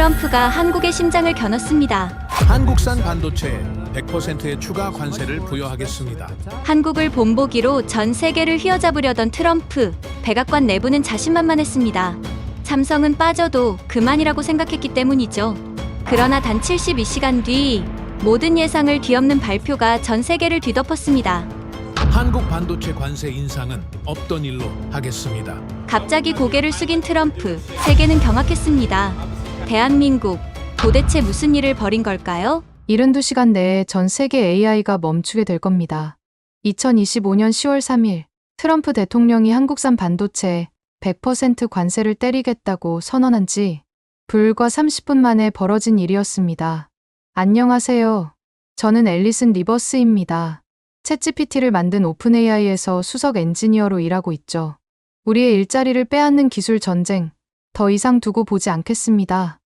트럼프가 한국의 심장을 겨눴습니다. 한국산 반도체에 100%의 추가 관세를 부여하겠습니다. 한국을 본보기로 전 세계를 휘어잡으려던 트럼프, 백악관 내부는 자신만만했습니다. 삼성은 빠져도 그만이라고 생각했기 때문이죠. 그러나 단 72시간 뒤 모든 예상을 뒤엎는 발표가 전 세계를 뒤덮었습니다. 한국 반도체 관세 인상은 없던 일로 하겠습니다. 갑자기 고개를 숙인 트럼프, 세계는 경악했습니다. 대한민국, 도대체 무슨 일을 벌인 걸까요? 72시간 내에 전 세계 AI가 멈추게 될 겁니다. 2025년 10월 3일, 트럼프 대통령이 한국산 반도체에 100% 관세를 때리겠다고 선언한 지 불과 30분 만에 벌어진 일이었습니다. 안녕하세요. 저는 앨리슨 리버스입니다. 챗GPT를 만든 오픈AI에서 수석 엔지니어로 일하고 있죠. 우리의 일자리를 빼앗는 기술 전쟁, 더 이상 두고 보지 않겠습니다.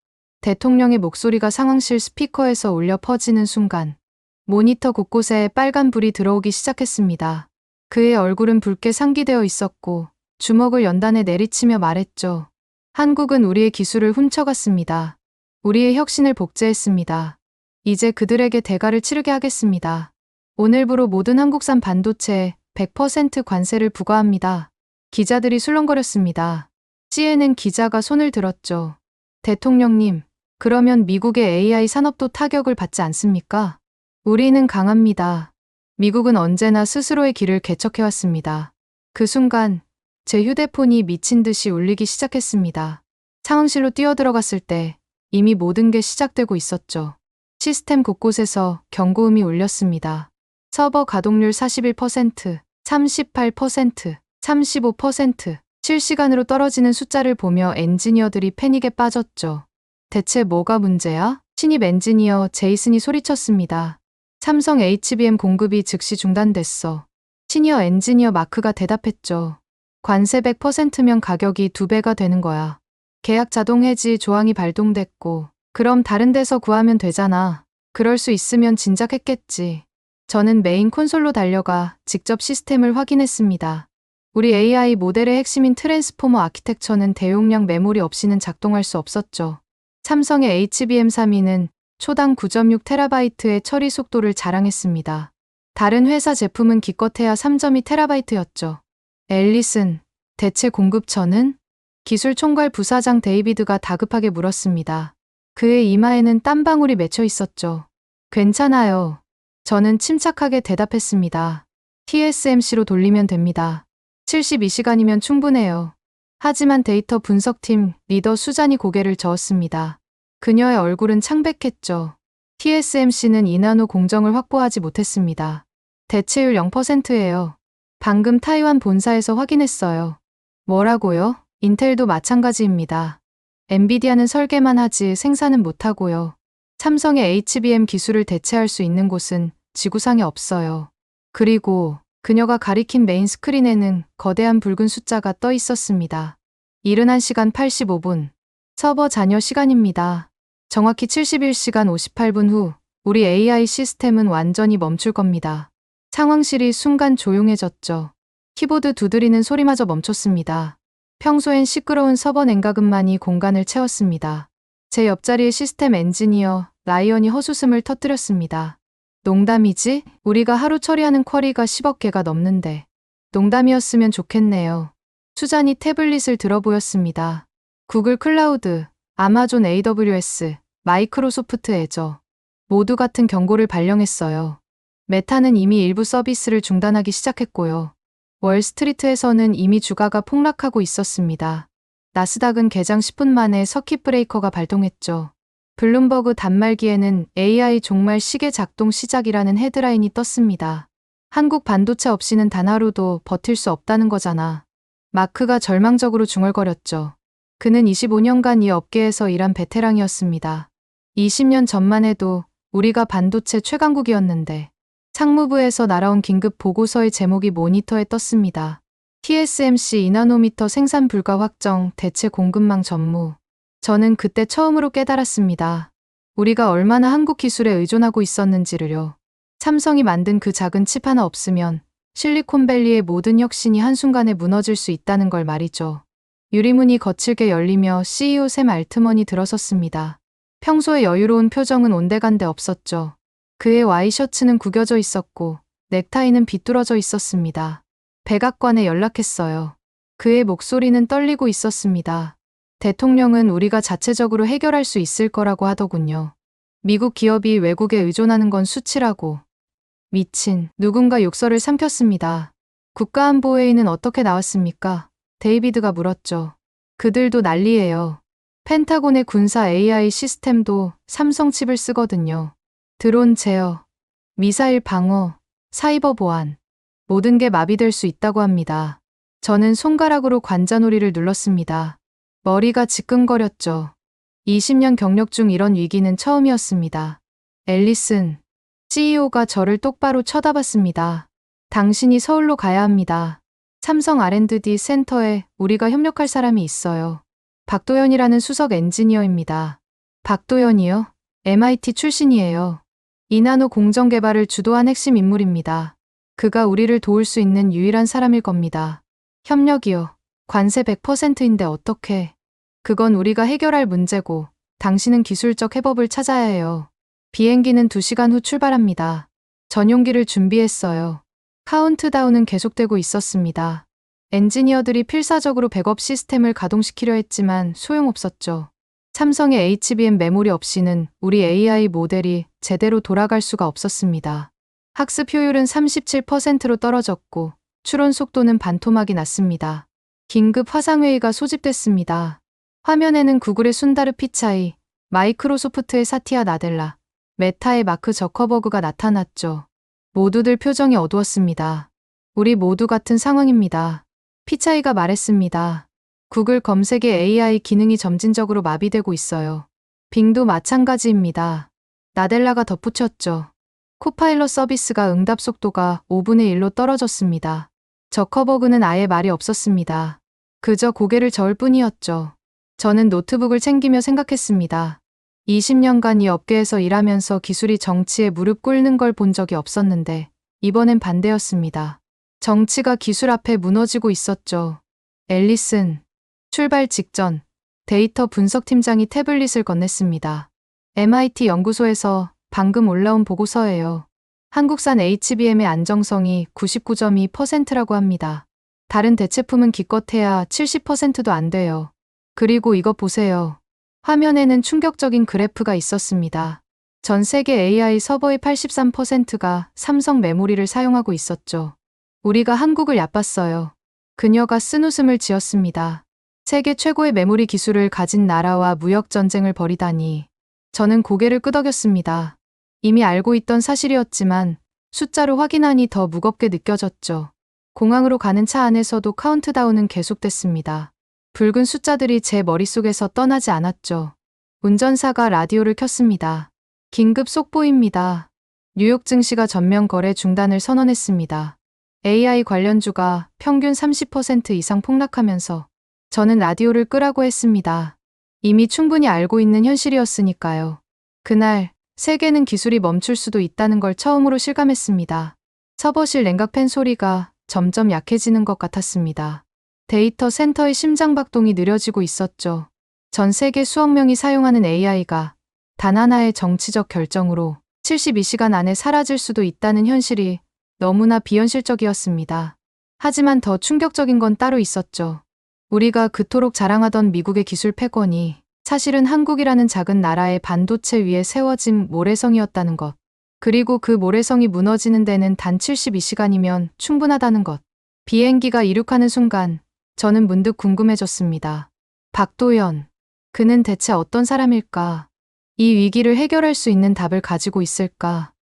대통령의 목소리가 상황실 스피커에서 울려 퍼지는 순간 모니터 곳곳에 빨간 불이 들어오기 시작했습니다. 그의 얼굴은 붉게 상기되어 있었고 주먹을 연단에 내리치며 말했죠. 한국은 우리의 기술을 훔쳐갔습니다. 우리의 혁신을 복제했습니다. 이제 그들에게 대가를 치르게 하겠습니다. 오늘부로 모든 한국산 반도체에 100% 관세를 부과합니다. 기자들이 술렁거렸습니다. CNN 기자가 손을 들었죠. 대통령님, 그러면 미국의 AI 산업도 타격을 받지 않습니까? 우리는 강합니다. 미국은 언제나 스스로의 길을 개척해왔습니다. 그 순간 제 휴대폰이 미친 듯이 울리기 시작했습니다. 상황실로 뛰어들어갔을 때 이미 모든 게 시작되고 있었죠. 시스템 곳곳에서 경고음이 울렸습니다. 서버 가동률 41%, 38%, 35%, 실시간으로 떨어지는 숫자를 보며 엔지니어들이 패닉에 빠졌죠. 대체 뭐가 문제야? 신입 엔지니어 제이슨이 소리쳤습니다. 삼성 HBM 공급이 즉시 중단됐어. 시니어 엔지니어 마크가 대답했죠. 관세 100%면 가격이 2배가 되는 거야. 계약 자동 해지 조항이 발동됐고, 그럼 다른 데서 구하면 되잖아. 그럴 수 있으면 진작 했겠지. 저는 메인 콘솔로 달려가 직접 시스템을 확인했습니다. 우리 AI 모델의 핵심인 트랜스포머 아키텍처는 대용량 메모리 없이는 작동할 수 없었죠. 삼성의 HBM32는 초당 9.6TB의 처리 속도를 자랑했습니다. 다른 회사 제품은 기껏해야 3.2TB였죠. 앨리슨, 대체 공급처는? 기술 총괄 부사장 데이비드가 다급하게 물었습니다. 그의 이마에는 땀방울이 맺혀 있었죠. 괜찮아요. 저는 침착하게 대답했습니다. TSMC로 돌리면 됩니다. 72시간이면 충분해요. 하지만 데이터 분석팀 리더 수잔이 고개를 저었습니다. 그녀의 얼굴은 창백했죠. TSMC는 이나노 공정을 확보하지 못했습니다. 대체율 0%예요. 방금 타이완 본사에서 확인했어요. 뭐라고요? 인텔도 마찬가지입니다. 엔비디아는 설계만 하지 생산은 못하고요. 삼성의 HBM 기술을 대체할 수 있는 곳은 지구상에 없어요. 그리고 그녀가 가리킨 메인 스크린에는 거대한 붉은 숫자가 떠 있었습니다. 71시간 85분. 서버 잔여 시간입니다. 정확히 71시간 58분 후 우리 AI 시스템은 완전히 멈출 겁니다. 상황실이 순간 조용해졌죠. 키보드 두드리는 소리마저 멈췄습니다. 평소엔 시끄러운 서버 냉각음만이 공간을 채웠습니다. 제 옆자리의 시스템 엔지니어 라이언이 헛웃음을 터뜨렸습니다. 농담이지? 우리가 하루 처리하는 쿼리가 10억 개가 넘는데. 농담이었으면 좋겠네요. 수잔이 태블릿을 들어 보였습니다. 구글 클라우드, 아마존 AWS, 마이크로소프트 애저. 모두 같은 경고를 발령했어요. 메타는 이미 일부 서비스를 중단하기 시작했고요. 월스트리트에서는 이미 주가가 폭락하고 있었습니다. 나스닥은 개장 10분 만에 서킷 브레이커가 발동했죠. 블룸버그 단말기에는 AI 종말 시계 작동 시작이라는 헤드라인이 떴습니다. 한국 반도체 없이는 단 하루도 버틸 수 없다는 거잖아. 마크가 절망적으로 중얼거렸죠. 그는 25년간 이 업계에서 일한 베테랑이었습니다. 20년 전만 해도 우리가 반도체 최강국이었는데 상무부에서 날아온 긴급 보고서의 제목이 모니터에 떴습니다. TSMC 2나노미터 생산 불가 확정 대체 공급망 전무. 저는 그때 처음으로 깨달았습니다. 우리가 얼마나 한국 기술에 의존하고 있었는지를요. 삼성이 만든 그 작은 칩 하나 없으면 실리콘밸리의 모든 혁신이 한순간에 무너질 수 있다는 걸 말이죠. 유리문이 거칠게 열리며 CEO 샘 알트먼이 들어섰습니다. 평소에 여유로운 표정은 온데간데 없었죠. 그의 와이셔츠는 구겨져 있었고 넥타이는 비뚤어져 있었습니다. 백악관에 연락했어요. 그의 목소리는 떨리고 있었습니다. 대통령은 우리가 자체적으로 해결할 수 있을 거라고 하더군요. 미국 기업이 외국에 의존하는 건 수치라고. 미친, 누군가 욕설을 삼켰습니다. 국가안보회의는 어떻게 나왔습니까? 데이비드가 물었죠. 그들도 난리예요. 펜타곤의 군사 AI 시스템도 삼성 칩을 쓰거든요. 드론 제어, 미사일 방어, 사이버 보안, 모든 게 마비될 수 있다고 합니다. 저는 손가락으로 관자놀이를 눌렀습니다. 머리가 지끈거렸죠. 20년 경력 중 이런 위기는 처음이었습니다. 앨리슨, CEO가 저를 똑바로 쳐다봤습니다. 당신이 서울로 가야 합니다. 삼성 R&D 센터에 우리가 협력할 사람이 있어요. 박도연이라는 수석 엔지니어입니다. 박도연이요? MIT 출신이에요. 이나노 공정 개발을 주도한 핵심 인물입니다. 그가 우리를 도울 수 있는 유일한 사람일 겁니다. 협력이요. 관세 100%인데 어떻게? 그건 우리가 해결할 문제고 당신은 기술적 해법을 찾아야 해요. 비행기는 2시간 후 출발합니다. 전용기를 준비했어요. 카운트다운은 계속되고 있었습니다. 엔지니어들이 필사적으로 백업 시스템을 가동시키려 했지만 소용없었죠. 삼성의 HBM 메모리 없이는 우리 AI 모델이 제대로 돌아갈 수가 없었습니다. 학습 효율은 37%로 떨어졌고 추론 속도는 반토막이 났습니다. 긴급 화상회의가 소집됐습니다. 화면에는 구글의 순다르 피차이, 마이크로소프트의 사티아 나델라, 메타의 마크 저커버그가 나타났죠. 모두들 표정이 어두웠습니다. 우리 모두 같은 상황입니다. 피차이가 말했습니다. 구글 검색의 AI 기능이 점진적으로 마비되고 있어요. 빙도 마찬가지입니다. 나델라가 덧붙였죠. 코파일럿 서비스가 응답 속도가 5분의 1로 떨어졌습니다. 저커버그는 아예 말이 없었습니다. 그저 고개를 저을 뿐이었죠. 저는 노트북을 챙기며 생각했습니다. 20년간 이 업계에서 일하면서 기술이 정치에 무릎 꿇는 걸 본 적이 없었는데 이번엔 반대였습니다. 정치가 기술 앞에 무너지고 있었죠. 앨리슨, 출발 직전 데이터 분석팀장이 태블릿을 건넸습니다. MIT 연구소에서 방금 올라온 보고서예요. 한국산 HBM의 안정성이 99.2%라고 합니다. 다른 대체품은 기껏해야 70%도 안 돼요. 그리고 이것 보세요. 화면에는 충격적인 그래프가 있었습니다. 전 세계 AI 서버의 83%가 삼성 메모리를 사용하고 있었죠. 우리가 한국을 얕봤어요. 그녀가 쓴 웃음을 지었습니다. 세계 최고의 메모리 기술을 가진 나라와 무역 전쟁을 벌이다니. 저는 고개를 끄덕였습니다. 이미 알고 있던 사실이었지만 숫자로 확인하니 더 무겁게 느껴졌죠. 공항으로 가는 차 안에서도 카운트다운은 계속됐습니다. 붉은 숫자들이 제 머릿속에서 떠나지 않았죠. 운전사가 라디오를 켰습니다. 긴급 속보입니다. 뉴욕 증시가 전면 거래 중단을 선언했습니다. AI 관련주가 평균 30% 이상 폭락하면서 저는 라디오를 끄라고 했습니다. 이미 충분히 알고 있는 현실이었으니까요. 그날 세계는 기술이 멈출 수도 있다는 걸 처음으로 실감했습니다. 서버실 냉각팬 소리가 점점 약해지는 것 같았습니다. 데이터 센터의 심장박동이 느려지고 있었죠. 전 세계 수억 명이 사용하는 AI가 단 하나의 정치적 결정으로 72시간 안에 사라질 수도 있다는 현실이 너무나 비현실적이었습니다. 하지만 더 충격적인 건 따로 있었죠. 우리가 그토록 자랑하던 미국의 기술 패권이 사실은 한국이라는 작은 나라의 반도체 위에 세워진 모래성이었다는 것. 그리고 그 모래성이 무너지는 데는 단 72시간이면 충분하다는 것. 비행기가 이륙하는 순간 저는 문득 궁금해졌습니다. 박도연, 그는 대체 어떤 사람일까? 이 위기를 해결할 수 있는 답을 가지고 있을까?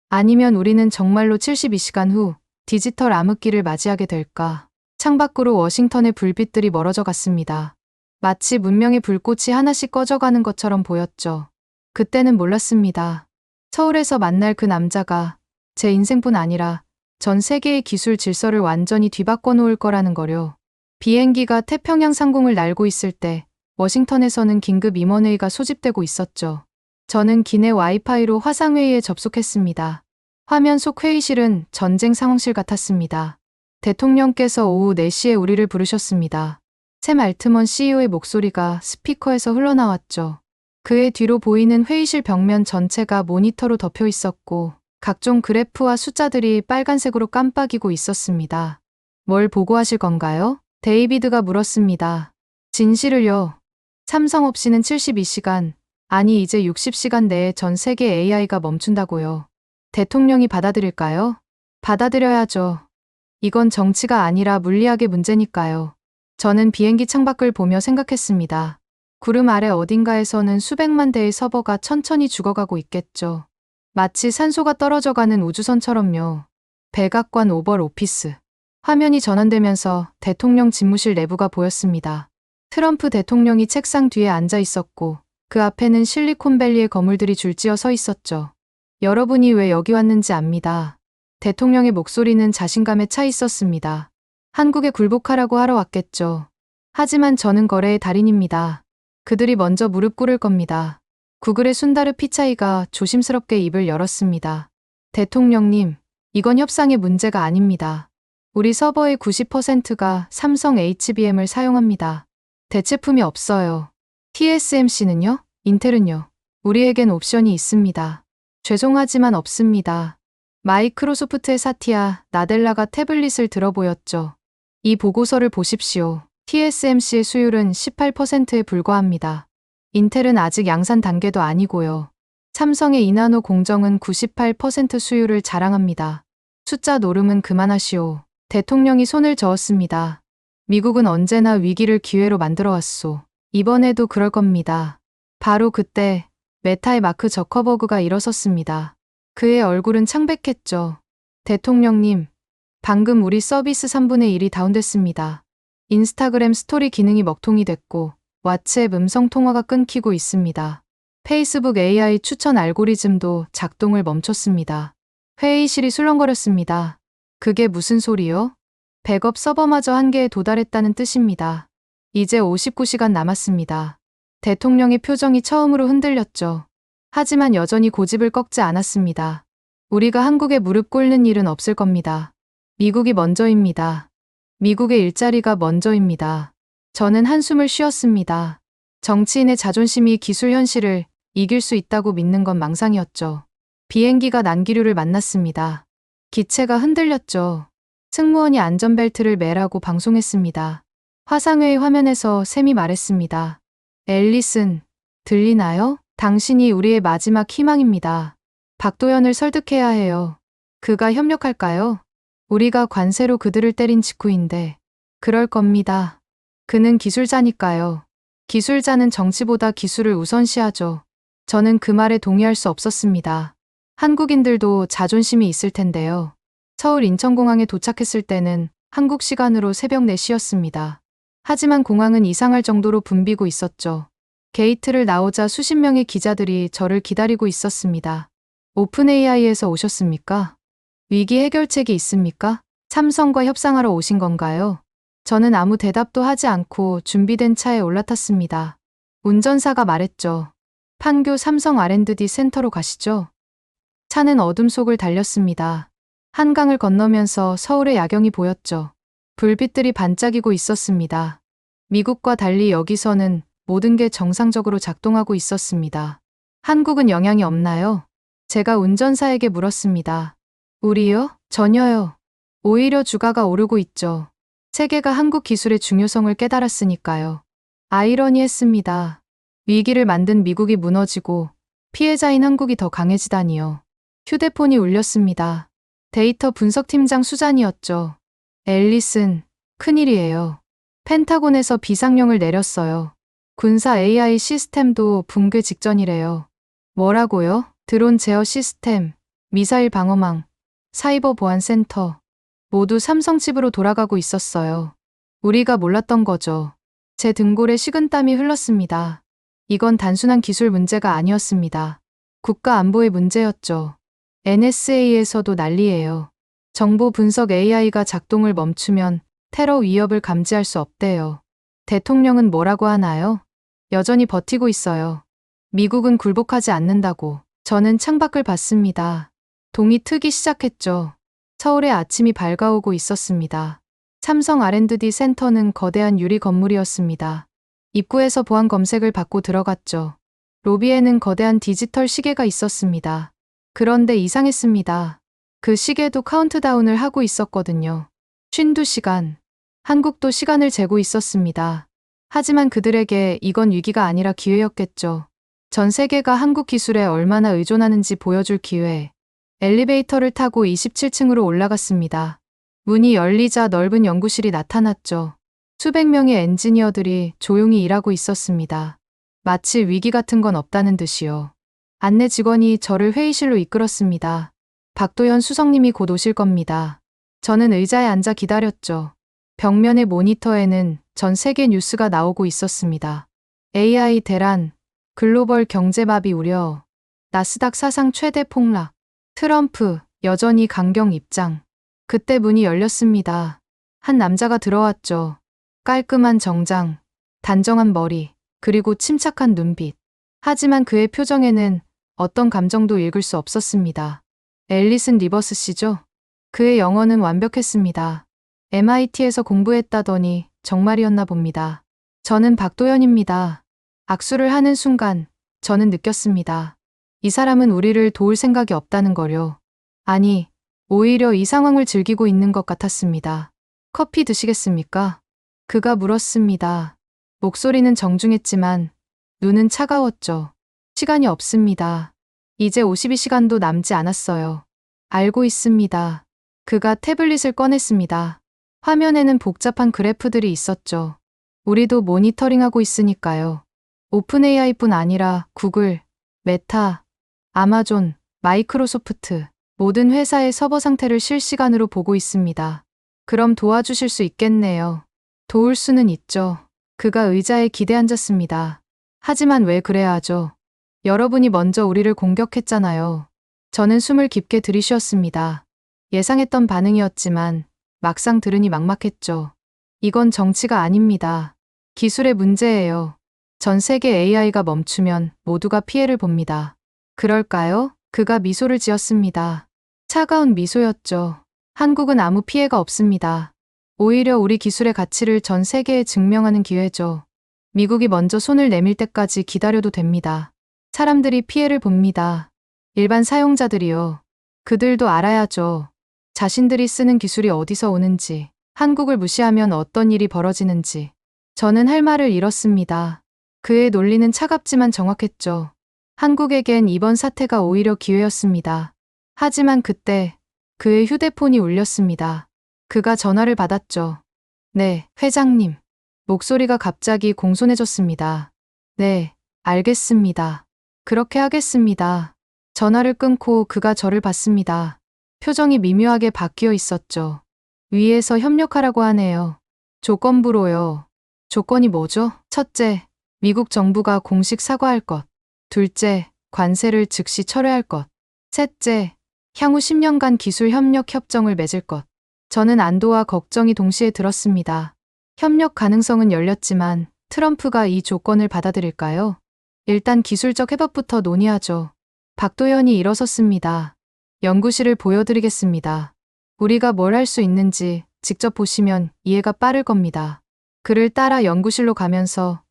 아니면 우리는 정말로 72시간 후 디지털 암흑기를 맞이하게 될까? 창밖으로 워싱턴의 불빛들이 멀어져 갔습니다. 마치 문명의 불꽃이 하나씩 꺼져가는 것처럼 보였죠. 그때는 몰랐습니다. 서울에서 만날 그 남자가 제 인생뿐 아니라 전 세계의 기술 질서를 완전히 뒤바꿔 놓을 거라는 거요. 비행기가 태평양 상공을 날고 있을 때 워싱턴에서는 긴급 임원회의가 소집되고 있었죠. 저는 기내 와이파이로 화상회의에 접속했습니다. 화면 속 회의실은 전쟁 상황실 같았습니다. 대통령께서 오후 4시에 우리를 부르셨습니다. 샘 알트먼 CEO의 목소리가 스피커에서 흘러나왔죠. 그의 뒤로 보이는 회의실 벽면 전체가 모니터로 덮여 있었고 각종 그래프와 숫자들이 빨간색으로 깜빡이고 있었습니다. 뭘 보고하실 건가요? 데이비드가 물었습니다. 진실을요. 삼성 없이는 72시간, 아니 이제 60시간 내에 전 세계 AI가 멈춘다고요. 대통령이 받아들일까요? 받아들여야죠. 이건 정치가 아니라 물리학의 문제니까요. 저는 비행기 창밖을 보며 생각했습니다. 구름 아래 어딘가에서는 수백만 대의 서버가 천천히 죽어가고 있겠죠. 마치 산소가 떨어져가는 우주선처럼요. 백악관 오벌 오피스. 화면이 전환되면서 대통령 집무실 내부가 보였습니다. 트럼프 대통령이 책상 뒤에 앉아 있었고 그 앞에는 실리콘밸리의 건물들이 줄지어 서 있었죠. 여러분이 왜 여기 왔는지 압니다. 대통령의 목소리는 자신감에 차 있었습니다. 한국에 굴복하라고 하러 왔겠죠. 하지만 저는 거래의 달인입니다. 그들이 먼저 무릎 꿇을 겁니다. 구글의 순다르 피차이가 조심스럽게 입을 열었습니다. 대통령님, 이건 협상의 문제가 아닙니다. 우리 서버의 90%가 삼성 HBM을 사용합니다. 대체품이 없어요. TSMC는요? 인텔은요? 우리에겐 옵션이 있습니다. 죄송하지만 없습니다. 마이크로소프트의 사티아 나델라가 태블릿을 들어보였죠. 이 보고서를 보십시오. TSMC의 수율은 18%에 불과합니다. 인텔은 아직 양산 단계도 아니고요. 삼성의 이나노 공정은 98% 수율을 자랑합니다. 숫자 노름은 그만하시오. 대통령이 손을 저었습니다. 미국은 언제나 위기를 기회로 만들어왔소. 이번에도 그럴 겁니다. 바로 그때 메타의 마크 저커버그가 일어섰습니다. 그의 얼굴은 창백했죠. 대통령님, 방금 우리 서비스 3분의 1이 다운됐습니다. 인스타그램 스토리 기능이 먹통이 됐고 왓츠앱 음성 통화가 끊기고 있습니다. 페이스북 AI 추천 알고리즘도 작동을 멈췄습니다. 회의실이 술렁거렸습니다. 그게 무슨 소리요? 백업 서버마저 한계에 도달했다는 뜻입니다. 이제 59시간 남았습니다. 대통령의 표정이 처음으로 흔들렸죠. 하지만 여전히 고집을 꺾지 않았습니다. 우리가 한국에 무릎 꿇는 일은 없을 겁니다. 미국이 먼저입니다. 미국의 일자리가 먼저입니다. 저는 한숨을 쉬었습니다. 정치인의 자존심이 기술 현실을 이길 수 있다고 믿는 건 망상이었죠. 비행기가 난기류를 만났습니다. 기체가 흔들렸죠. 승무원이 안전벨트를 매라고 방송했습니다. 화상회의 화면에서 샘이 말했습니다. 앨리슨, 들리나요? 당신이 우리의 마지막 희망입니다. 박도연을 설득해야 해요. 그가 협력할까요? 우리가 관세로 그들을 때린 직후인데. 그럴 겁니다. 그는 기술자니까요. 기술자는 정치보다 기술을 우선시하죠. 저는 그 말에 동의할 수 없었습니다. 한국인들도 자존심이 있을 텐데요. 서울 인천공항에 도착했을 때는 한국 시간으로 새벽 4시였습니다. 하지만 공항은 이상할 정도로 붐비고 있었죠. 게이트를 나오자 수십 명의 기자들이 저를 기다리고 있었습니다. 오픈 AI에서 오셨습니까? 위기 해결책이 있습니까? 삼성과 협상하러 오신 건가요? 저는 아무 대답도 하지 않고 준비된 차에 올라탔습니다. 운전사가 말했죠. 판교 삼성 R&D 센터로 가시죠. 차는 어둠 속을 달렸습니다. 한강을 건너면서 서울의 야경이 보였죠. 불빛들이 반짝이고 있었습니다. 미국과 달리 여기서는 모든 게 정상적으로 작동하고 있었습니다. 한국은 영향이 없나요? 제가 운전사에게 물었습니다. 우리요? 전혀요. 오히려 주가가 오르고 있죠. 세계가 한국 기술의 중요성을 깨달았으니까요. 아이러니했습니다. 위기를 만든 미국이 무너지고 피해자인 한국이 더 강해지다니요. 휴대폰이 울렸습니다. 데이터 분석팀장 수잔이었죠. 앨리슨, 큰일이에요. 펜타곤에서 비상령을 내렸어요. 군사 AI 시스템도 붕괴 직전이래요. 뭐라고요? 드론 제어 시스템, 미사일 방어망, 사이버 보안센터 모두 삼성칩으로 돌아가고 있었어요. 우리가 몰랐던 거죠. 제 등골에 식은땀이 흘렀습니다. 이건 단순한 기술 문제가 아니었습니다. 국가 안보의 문제였죠. NSA에서도 난리예요. 정보 분석 AI가 작동을 멈추면 테러 위협을 감지할 수 없대요. 대통령은 뭐라고 하나요? 여전히 버티고 있어요. 미국은 굴복하지 않는다고. 저는 창밖을 봤습니다. 동이 트기 시작했죠. 서울의 아침이 밝아오고 있었습니다. 삼성 R&D 센터는 거대한 유리 건물이었습니다. 입구에서 보안 검색을 받고 들어갔죠. 로비에는 거대한 디지털 시계가 있었습니다. 그런데 이상했습니다. 그 시계도 카운트다운을 하고 있었거든요. 52시간. 한국도 시간을 재고 있었습니다. 하지만 그들에게 이건 위기가 아니라 기회였겠죠. 전 세계가 한국 기술에 얼마나 의존하는지 보여줄 기회. 엘리베이터를 타고 27층으로 올라갔습니다. 문이 열리자 넓은 연구실이 나타났죠. 수백 명의 엔지니어들이 조용히 일하고 있었습니다. 마치 위기 같은 건 없다는 듯이요. 안내 직원이 저를 회의실로 이끌었습니다. 박도연 수석님이 곧 오실 겁니다. 저는 의자에 앉아 기다렸죠. 벽면의 모니터에는 전 세계 뉴스가 나오고 있었습니다. AI 대란, 글로벌 경제마비 우려, 나스닥 사상 최대 폭락, 트럼프 여전히 강경 입장. 그때 문이 열렸습니다. 한 남자가 들어왔죠. 깔끔한 정장, 단정한 머리, 그리고 침착한 눈빛. 하지만 그의 표정에는 어떤 감정도 읽을 수 없었습니다. 앨리슨 리버스 씨죠? 그의 영어는 완벽했습니다. MIT에서 공부했다더니 정말이었나 봅니다. 저는 박도연입니다. 악수를 하는 순간 저는 느꼈습니다. 이 사람은 우리를 도울 생각이 없다는 거요. 아니, 오히려 이 상황을 즐기고 있는 것 같았습니다. 커피 드시겠습니까? 그가 물었습니다. 목소리는 정중했지만 눈은 차가웠죠. 시간이 없습니다. 이제 52시간도 남지 않았어요. 알고 있습니다. 그가 태블릿을 꺼냈습니다. 화면에는 복잡한 그래프들이 있었죠. 우리도 모니터링하고 있으니까요. 오픈 AI뿐 아니라 구글, 메타, 아마존, 마이크로소프트, 모든 회사의 서버 상태를 실시간으로 보고 있습니다. 그럼 도와주실 수 있겠네요. 도울 수는 있죠. 그가 의자에 기대 앉았습니다. 하지만 왜 그래야 하죠? 여러분이 먼저 우리를 공격했잖아요. 저는 숨을 깊게 들이쉬었습니다. 예상했던 반응이었지만 막상 들으니 막막했죠. 이건 정치가 아닙니다. 기술의 문제예요. 전 세계 AI가 멈추면 모두가 피해를 봅니다. 그럴까요? 그가 미소를 지었습니다. 차가운 미소였죠. 한국은 아무 피해가 없습니다. 오히려 우리 기술의 가치를 전 세계에 증명하는 기회죠. 미국이 먼저 손을 내밀 때까지 기다려도 됩니다. 사람들이 피해를 봅니다. 일반 사용자들이요. 그들도 알아야죠. 자신들이 쓰는 기술이 어디서 오는지, 한국을 무시하면 어떤 일이 벌어지는지. 저는 할 말을 잃었습니다. 그의 논리는 차갑지만 정확했죠. 한국에겐 이번 사태가 오히려 기회였습니다. 하지만 그때 그의 휴대폰이 울렸습니다. 그가 전화를 받았죠. 네, 회장님. 목소리가 갑자기 공손해졌습니다. 네, 알겠습니다. 그렇게 하겠습니다. 전화를 끊고 그가 저를 봤습니다. 표정이 미묘하게 바뀌어 있었죠. 위에서 협력하라고 하네요. 조건부로요. 조건이 뭐죠? 첫째, 미국 정부가 공식 사과할 것. 둘째, 관세를 즉시 철회할 것. 셋째, 향후 10년간 기술 협력 협정을 맺을 것. 저는 안도와 걱정이 동시에 들었습니다. 협력 가능성은 열렸지만 트럼프가 이 조건을 받아들일까요? 일단 기술적 해법부터 논의하죠. 박도연이 일어섰습니다. 연구실을 보여드리겠습니다. 우리가 뭘 할 수 있는지 직접 보시면 이해가 빠를 겁니다. 그를 따라 연구실로 가면서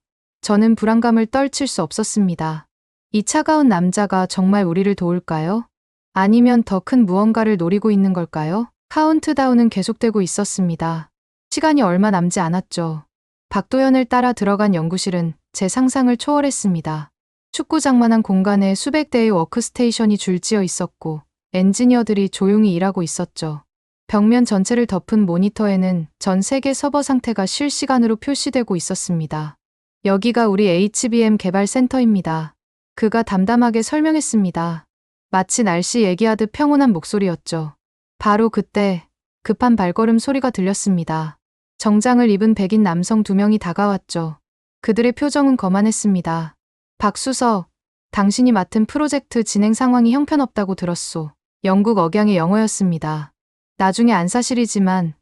저는 불안감을 떨칠 수 없었습니다. 이 차가운 남자가 정말 우리를 도울까요? 아니면 더 큰 무언가를 노리고 있는 걸까요? 카운트다운은 계속되고 있었습니다. 시간이 얼마 남지 않았죠. 박도연을 따라 들어간 연구실은 제 상상을 초월했습니다. 축구장만한 공간에 수백 대의 워크스테이션이 줄지어 있었고 엔지니어들이 조용히 일하고 있었죠. 벽면 전체를 덮은 모니터에는 전 세계 서버 상태가 실시간으로 표시되고 있었습니다. 여기가 우리 HBM 개발 센터입니다. 그가 담담하게 설명했습니다. 마치 날씨 얘기하듯 평온한 목소리였죠. 바로 그때 급한 발걸음 소리가 들렸습니다. 정장을 입은 백인 남성 2명이 다가왔죠. 그들의 표정은 거만했습니다. 박 수석, 당신이 맡은 프로젝트 진행 상황이 형편없다고 들었소. 영국 억양의 영어였습니다. 나중에 안 사실이지만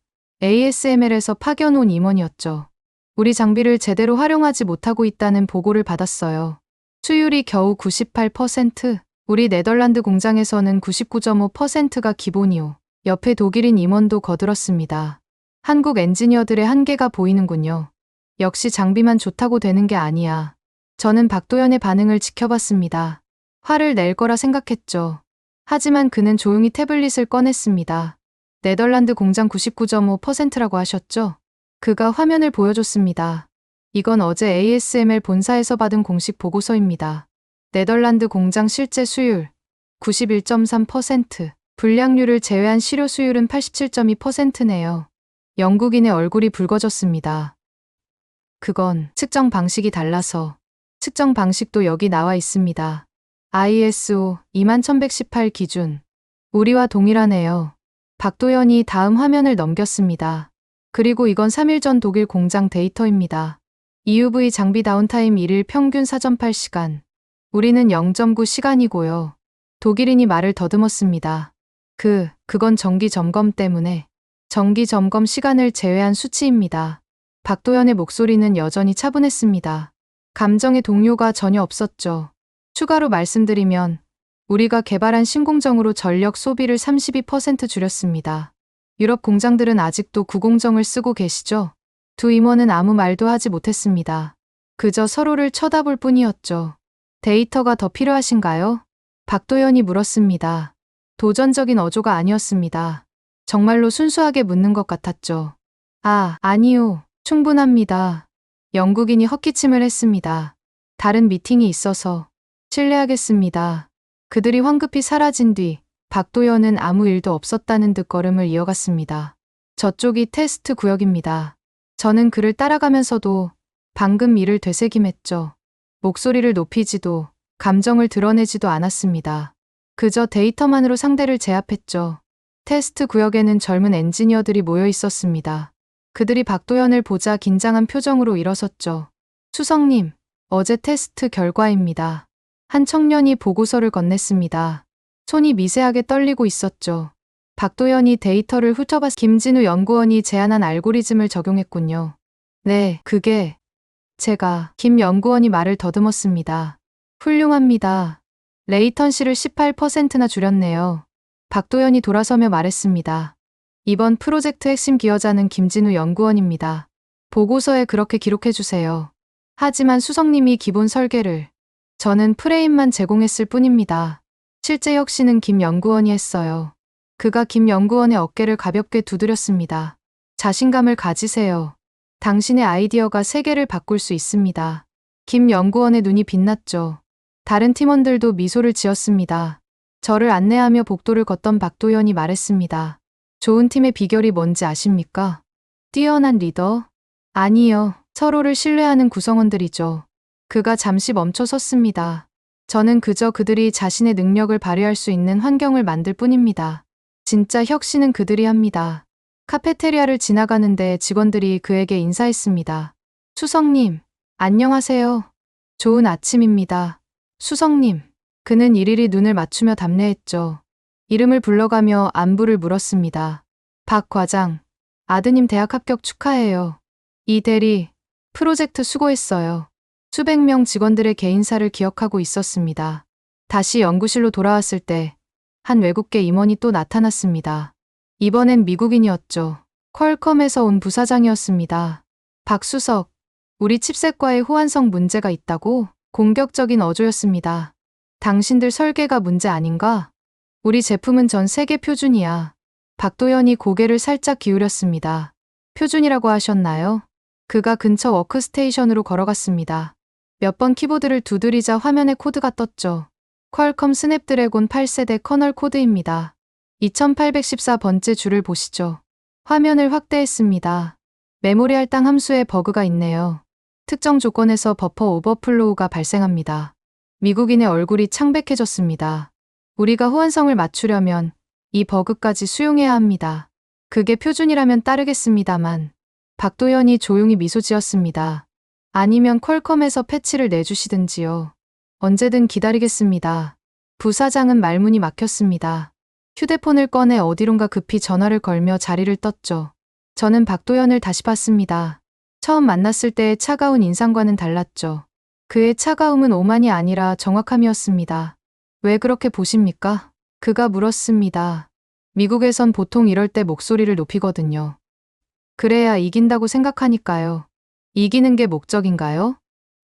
ASML에서 파견 온 임원이었죠. 우리 장비를 제대로 활용하지 못하고 있다는 보고를 받았어요. 수율이 겨우 98%, 우리 네덜란드 공장에서는 99.5%가 기본이오. 옆에 독일인 임원도 거들었습니다. 한국 엔지니어들의 한계가 보이는군요. 역시 장비만 좋다고 되는 게 아니야. 저는 박도연의 반응을 지켜봤습니다. 화를 낼 거라 생각했죠. 하지만 그는 조용히 태블릿을 꺼냈습니다. 네덜란드 공장 99.5%라고 하셨죠? 그가 화면을 보여줬습니다. 이건 어제 ASML 본사에서 받은 공식 보고서입니다. 네덜란드 공장 실제 수율 91.3%, 불량률을 제외한 실효 수율은 87.2%네요. 영국인의 얼굴이 붉어졌습니다. 그건 측정 방식이 달라서. 측정 방식도 여기 나와 있습니다. ISO 21118 기준. 우리와 동일하네요. 박도연이 다음 화면을 넘겼습니다. 그리고 이건 3일 전 독일 공장 데이터입니다. EUV 장비 다운타임 1일 평균 4.8시간. 우리는 0.9시간이고요. 독일인이 말을 더듬었습니다. 그건 정기 점검 때문에. 정기 점검 시간을 제외한 수치입니다. 박도연의 목소리는 여전히 차분했습니다. 감정의 동요가 전혀 없었죠. 추가로 말씀드리면 우리가 개발한 신공정으로 전력 소비를 32% 줄였습니다. 유럽 공장들은 아직도 구공정을 쓰고 계시죠? 두 임원은 아무 말도 하지 못했습니다. 그저 서로를 쳐다볼 뿐이었죠. 데이터가 더 필요하신가요? 박도연이 물었습니다. 도전적인 어조가 아니었습니다. 정말로 순수하게 묻는 것 같았죠. 아니요. 충분합니다. 영국인이 헛기침을 했습니다. 다른 미팅이 있어서. 실례하겠습니다. 그들이 황급히 사라진 뒤 박도연은 아무 일도 없었다는 듯 걸음을 이어갔습니다. 저쪽이 테스트 구역입니다. 저는 그를 따라가면서도 방금 일을 되새김했죠. 목소리를 높이지도 감정을 드러내지도 않았습니다. 그저 데이터만으로 상대를 제압했죠. 테스트 구역에는 젊은 엔지니어들이 모여 있었습니다. 그들이 박도연을 보자 긴장한 표정으로 일어섰죠. 수석님, 어제 테스트 결과입니다. 한 청년이 보고서를 건넸습니다. 손이 미세하게 떨리고 있었죠. 박도연이 데이터를 훑어봤 김진우 연구원이 제안한 알고리즘을 적용했군요. 네, 그게 김 연구원이 말을 더듬었습니다. 훌륭합니다. 레이턴시를 18%나 줄였네요. 박도연이 돌아서며 말했습니다. 이번 프로젝트 핵심 기여자는 김진우 연구원입니다. 보고서에 그렇게 기록해주세요. 하지만 수석님이 기본 설계를, 저는 프레임만 제공했을 뿐입니다. 실제 혁신은 김 연구원이 했어요. 그가 김 연구원의 어깨를 가볍게 두드렸습니다. 자신감을 가지세요. 당신의 아이디어가 세계를 바꿀 수 있습니다. 김 연구원의 눈이 빛났죠. 다른 팀원들도 미소를 지었습니다. 저를 안내하며 복도를 걷던 박도연이 말했습니다. 좋은 팀의 비결이 뭔지 아십니까? 뛰어난 리더? 아니요. 서로를 신뢰하는 구성원들이죠. 그가 잠시 멈춰 섰습니다. 저는 그저 그들이 자신의 능력을 발휘할 수 있는 환경을 만들 뿐입니다. 진짜 혁신은 그들이 합니다. 카페테리아를 지나가는데 직원들이 그에게 인사했습니다. 수석님, 안녕하세요. 좋은 아침입니다. 수석님. 그는 일일이 눈을 맞추며 답례했죠. 이름을 불러가며 안부를 물었습니다. 박 과장, 아드님 대학 합격 축하해요. 이 대리, 프로젝트 수고했어요. 수백 명 직원들의 개인사를 기억하고 있었습니다. 다시 연구실로 돌아왔을 때 한 외국계 임원이 또 나타났습니다. 이번엔 미국인이었죠. 퀄컴에서 온 부사장이었습니다. 박 수석, 우리 칩셋과의 호환성 문제가 있다고? 공격적인 어조였습니다. 당신들 설계가 문제 아닌가? 우리 제품은 전 세계 표준이야. 박도연이 고개를 살짝 기울였습니다. 표준이라고 하셨나요? 그가 근처 워크스테이션으로 걸어갔습니다. 몇 번 키보드를 두드리자 화면에 코드가 떴죠. 퀄컴 스냅드래곤 8세대 커널 코드입니다. 2814번째 줄을 보시죠. 화면을 확대했습니다. 메모리 할당 함수에 버그가 있네요. 특정 조건에서 버퍼 오버플로우가 발생합니다. 미국인의 얼굴이 창백해졌습니다. 우리가 호환성을 맞추려면 이 버그까지 수용해야 합니다. 그게 표준이라면 따르겠습니다만. 박도연이 조용히 미소 지었습니다. 아니면 퀄컴에서 패치를 내주시든지요. 언제든 기다리겠습니다. 부사장은 말문이 막혔습니다. 휴대폰을 꺼내 어디론가 급히 전화를 걸며 자리를 떴죠. 저는 박도연을 다시 봤습니다. 처음 만났을 때의 차가운 인상과는 달랐죠. 그의 차가움은 오만이 아니라 정확함이었습니다. 왜 그렇게 보십니까? 그가 물었습니다. 미국에선 보통 이럴 때 목소리를 높이거든요. 그래야 이긴다고 생각하니까요. 이기는 게 목적인가요?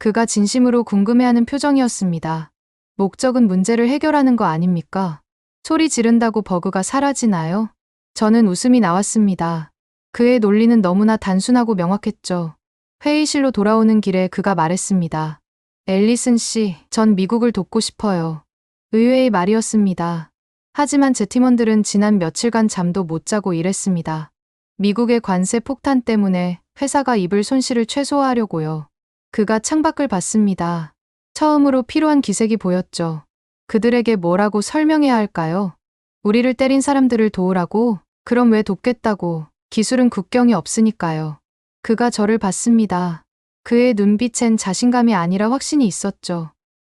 그가 진심으로 궁금해하는 표정이었습니다. 목적은 문제를 해결하는 거 아닙니까? 소리 지른다고 버그가 사라지나요? 저는 웃음이 나왔습니다. 그의 논리는 너무나 단순하고 명확했죠. 회의실로 돌아오는 길에 그가 말했습니다. 앨리슨 씨, 전 미국을 돕고 싶어요. 의외의 말이었습니다. 하지만 제 팀원들은 지난 며칠간 잠도 못 자고 일했습니다. 미국의 관세 폭탄 때문에 회사가 입을 손실을 최소화하려고요. 그가 창밖을 봤습니다. 처음으로 필요한 기색이 보였죠. 그들에게 뭐라고 설명해야 할까요? 우리를 때린 사람들을 도우라고? 그럼 왜 돕겠다고? 기술은 국경이 없으니까요. 그가 저를 봤습니다. 그의 눈빛엔 자신감이 아니라 확신이 있었죠.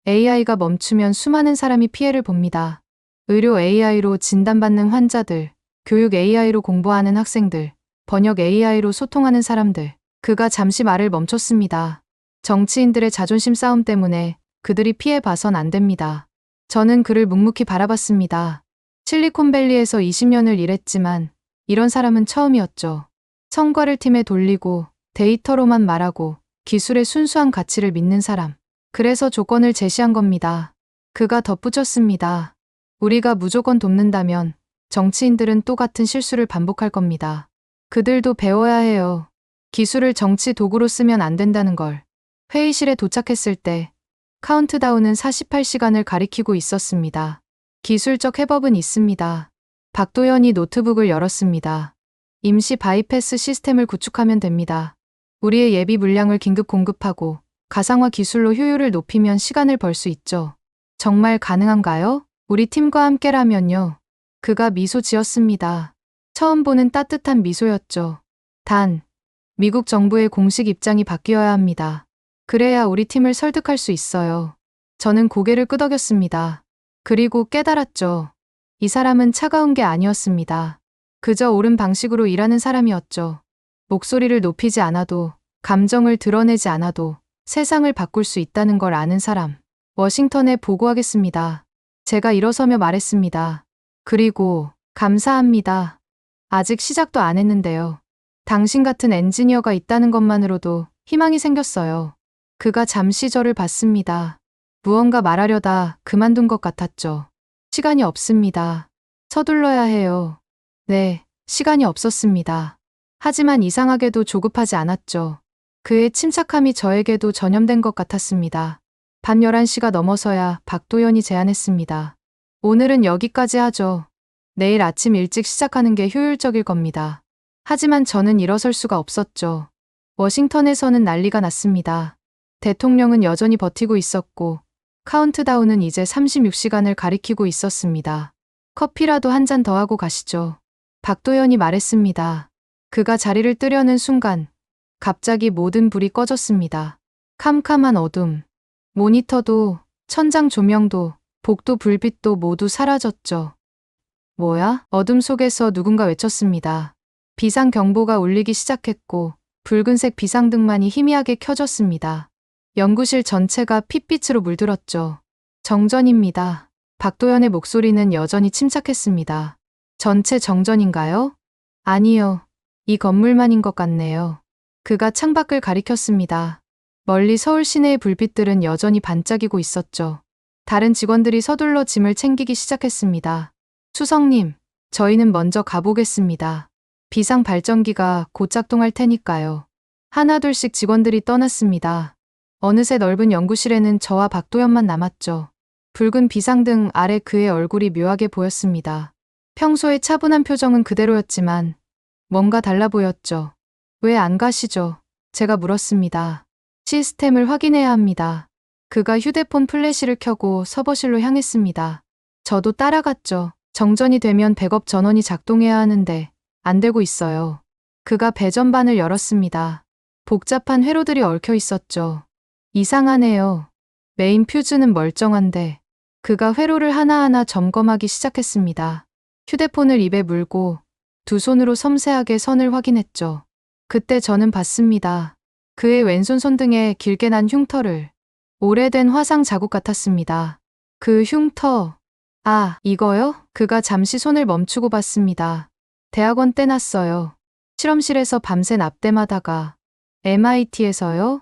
AI가 멈추면 수많은 사람이 피해를 봅니다. 의료 AI로 진단받는 환자들, 교육 AI로 공부하는 학생들, 번역 AI로 소통하는 사람들. 그가 잠시 말을 멈췄습니다. 정치인들의 자존심 싸움 때문에 그들이 피해 봐선 안 됩니다. 저는 그를 묵묵히 바라봤습니다. 실리콘밸리에서 20년을 일했지만 이런 사람은 처음이었죠. 성과를 팀에 돌리고 데이터로만 말하고 기술의 순수한 가치를 믿는 사람. 그래서 조건을 제시한 겁니다. 그가 덧붙였습니다. 우리가 무조건 돕는다면 정치인들은 또 같은 실수를 반복할 겁니다. 그들도 배워야 해요. 기술을 정치 도구로 쓰면 안 된다는 걸. 회의실에 도착했을 때 카운트다운은 48시간을 가리키고 있었습니다. 기술적 해법은 있습니다. 박도연이 노트북을 열었습니다. 임시 바이패스 시스템을 구축하면 됩니다. 우리의 예비 물량을 긴급 공급하고 가상화 기술로 효율을 높이면 시간을 벌 수 있죠. 정말 가능한가요? 우리 팀과 함께라면요. 그가 미소 지었습니다. 처음 보는 따뜻한 미소였죠. 단, 미국 정부의 공식 입장이 바뀌어야 합니다. 그래야 우리 팀을 설득할 수 있어요. 저는 고개를 끄덕였습니다. 그리고 깨달았죠. 이 사람은 차가운 게 아니었습니다. 그저 옳은 방식으로 일하는 사람이었죠. 목소리를 높이지 않아도, 감정을 드러내지 않아도 세상을 바꿀 수 있다는 걸 아는 사람. 워싱턴에 보고하겠습니다. 제가 일어서며 말했습니다. 그리고 감사합니다. 아직 시작도 안 했는데요. 당신 같은 엔지니어가 있다는 것만으로도 희망이 생겼어요. 그가 잠시 저를 봤습니다. 무언가 말하려다 그만둔 것 같았죠. 시간이 없습니다. 서둘러야 해요. 네, 시간이 없었습니다. 하지만 이상하게도 조급하지 않았죠. 그의 침착함이 저에게도 전염된 것 같았습니다. 밤 11시가 넘어서야 박도연이 제안했습니다. 오늘은 여기까지 하죠. 내일 아침 일찍 시작하는 게 효율적일 겁니다. 하지만 저는 일어설 수가 없었죠. 워싱턴에서는 난리가 났습니다. 대통령은 여전히 버티고 있었고 카운트다운은 이제 36시간을 가리키고 있었습니다. 커피라도 한 잔 더 하고 가시죠. 박도연이 말했습니다. 그가 자리를 뜨려는 순간 갑자기 모든 불이 꺼졌습니다. 캄캄한 어둠. 모니터도, 천장 조명도, 복도 불빛도 모두 사라졌죠. 뭐야? 어둠 속에서 누군가 외쳤습니다. 비상경보가 울리기 시작했고 붉은색 비상등만이 희미하게 켜졌습니다. 연구실 전체가 핏빛으로 물들었죠. 정전입니다. 박도연의 목소리는 여전히 침착했습니다. 전체 정전인가요? 아니요. 이 건물만인 것 같네요. 그가 창밖을 가리켰습니다. 멀리 서울 시내의 불빛들은 여전히 반짝이고 있었죠. 다른 직원들이 서둘러 짐을 챙기기 시작했습니다. 수석님, 저희는 먼저 가보겠습니다. 비상 발전기가 곧 작동할 테니까요. 하나둘씩 직원들이 떠났습니다. 어느새 넓은 연구실에는 저와 박도연만 남았죠. 붉은 비상등 아래 그의 얼굴이 묘하게 보였습니다. 평소의 차분한 표정은 그대로였지만 뭔가 달라 보였죠. 왜 안 가시죠? 제가 물었습니다. 시스템을 확인해야 합니다. 그가 휴대폰 플래시를 켜고 서버실로 향했습니다. 저도 따라갔죠. 정전이 되면 백업 전원이 작동해야 하는데 안 되고 있어요. 그가 배전반을 열었습니다. 복잡한 회로들이 얽혀 있었죠. 이상하네요. 메인 퓨즈는 멀쩡한데 그가 회로를 하나하나 점검하기 시작했습니다. 휴대폰을 입에 물고 두 손으로 섬세하게 선을 확인했죠. 그때 저는 봤습니다. 그의 왼손 손등에 길게 난 흉터를. 오래된 화상 자국 같았습니다. 그 흉터. 아, 이거요? 그가 잠시 손을 멈추고 봤습니다. 대학원 때 났어요. 실험실에서 밤새 납땜하다가. MIT에서요?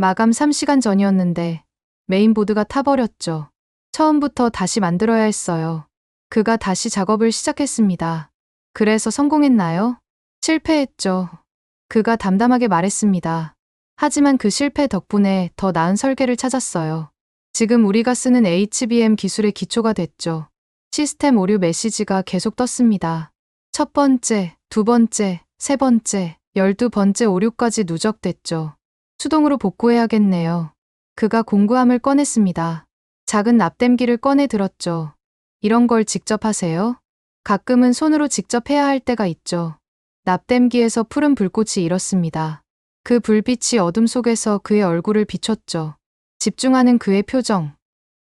마감 3시간 전이었는데 메인보드가 타버렸죠. 처음부터 다시 만들어야 했어요. 그가 다시 작업을 시작했습니다. 그래서 성공했나요? 실패했죠. 그가 담담하게 말했습니다. 하지만 그 실패 덕분에 더 나은 설계를 찾았어요. 지금 우리가 쓰는 HBM 기술의 기초가 됐죠. 시스템 오류 메시지가 계속 떴습니다. 첫 번째, 두 번째, 세 번째, 12번째 오류까지 누적됐죠. 수동으로 복구해야겠네요. 그가 공구함을 꺼냈습니다. 작은 납땜기를 꺼내 들었죠. 이런 걸 직접 하세요? 가끔은 손으로 직접 해야 할 때가 있죠. 납땜기에서 푸른 불꽃이 일었습니다. 그 불빛이 어둠 속에서 그의 얼굴을 비췄죠. 집중하는 그의 표정.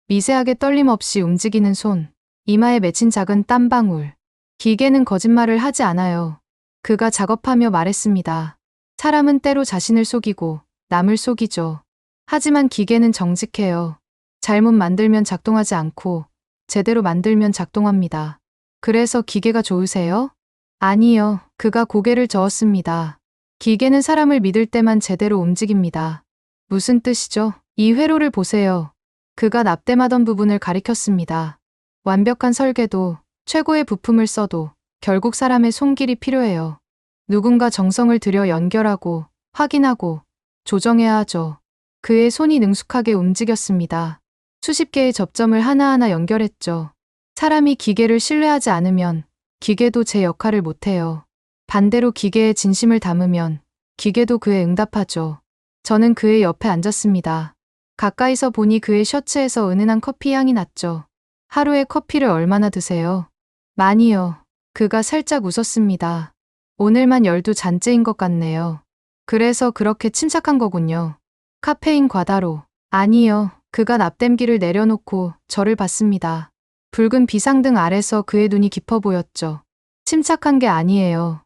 미세하게 떨림 없이 움직이는 손. 이마에 맺힌 작은 땀방울. 기계는 거짓말을 하지 않아요. 그가 작업하며 말했습니다. 사람은 때로 자신을 속이고 남을 속이죠. 하지만 기계는 정직해요. 잘못 만들면 작동하지 않고 제대로 만들면 작동합니다. 그래서 기계가 좋으세요? 아니요. 그가 고개를 저었습니다. 기계는 사람을 믿을 때만 제대로 움직입니다. 무슨 뜻이죠? 이 회로를 보세요. 그가 납땜하던 부분을 가리켰습니다. 완벽한 설계도, 최고의 부품을 써도 결국 사람의 손길이 필요해요. 누군가 정성을 들여 연결하고, 확인하고, 조정해야 하죠. 그의 손이 능숙하게 움직였습니다. 수십 개의 접점을 하나하나 연결했죠. 사람이 기계를 신뢰하지 않으면 기계도 제 역할을 못해요. 반대로 기계에 진심을 담으면 기계도 그에 응답하죠. 저는 그의 옆에 앉았습니다. 가까이서 보니 그의 셔츠에서 은은한 커피 향이 났죠. 하루에 커피를 얼마나 드세요? 많이요. 그가 살짝 웃었습니다. 오늘만 12잔째인 것 같네요. 그래서 그렇게 침착한 거군요. 카페인 과다로. 아니요. 그가 납땜기를 내려놓고 저를 봤습니다. 붉은 비상등 아래서 그의 눈이 깊어 보였죠. 침착한 게 아니에요.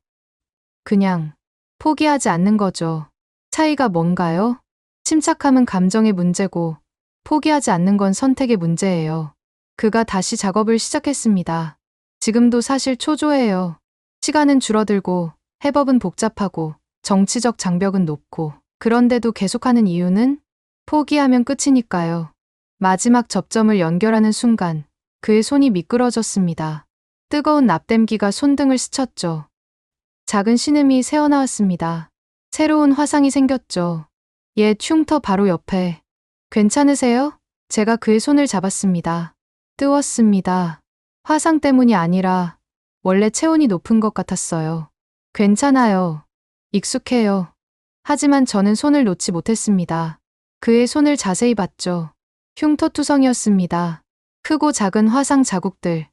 그냥 포기하지 않는 거죠. 차이가 뭔가요? 침착함은 감정의 문제고 포기하지 않는 건 선택의 문제예요. 그가 다시 작업을 시작했습니다. 지금도 사실 초조해요. 시간은 줄어들고 해법은 복잡하고 정치적 장벽은 높고 그런데도 계속하는 이유는 포기하면 끝이니까요. 마지막 접점을 연결하는 순간 그의 손이 미끄러졌습니다. 뜨거운 납땜기가 손등을 스쳤죠. 작은 신음이 새어나왔습니다. 새로운 화상이 생겼죠. 옛 흉터 바로 옆에. 괜찮으세요? 제가 그의 손을 잡았습니다. 뜨웠습니다. 화상 때문이 아니라 원래 체온이 높은 것 같았어요. 괜찮아요. 익숙해요. 하지만 저는 손을 놓지 못했습니다. 그의 손을 자세히 봤죠. 흉터투성이었습니다. 크고 작은 화상 자국들,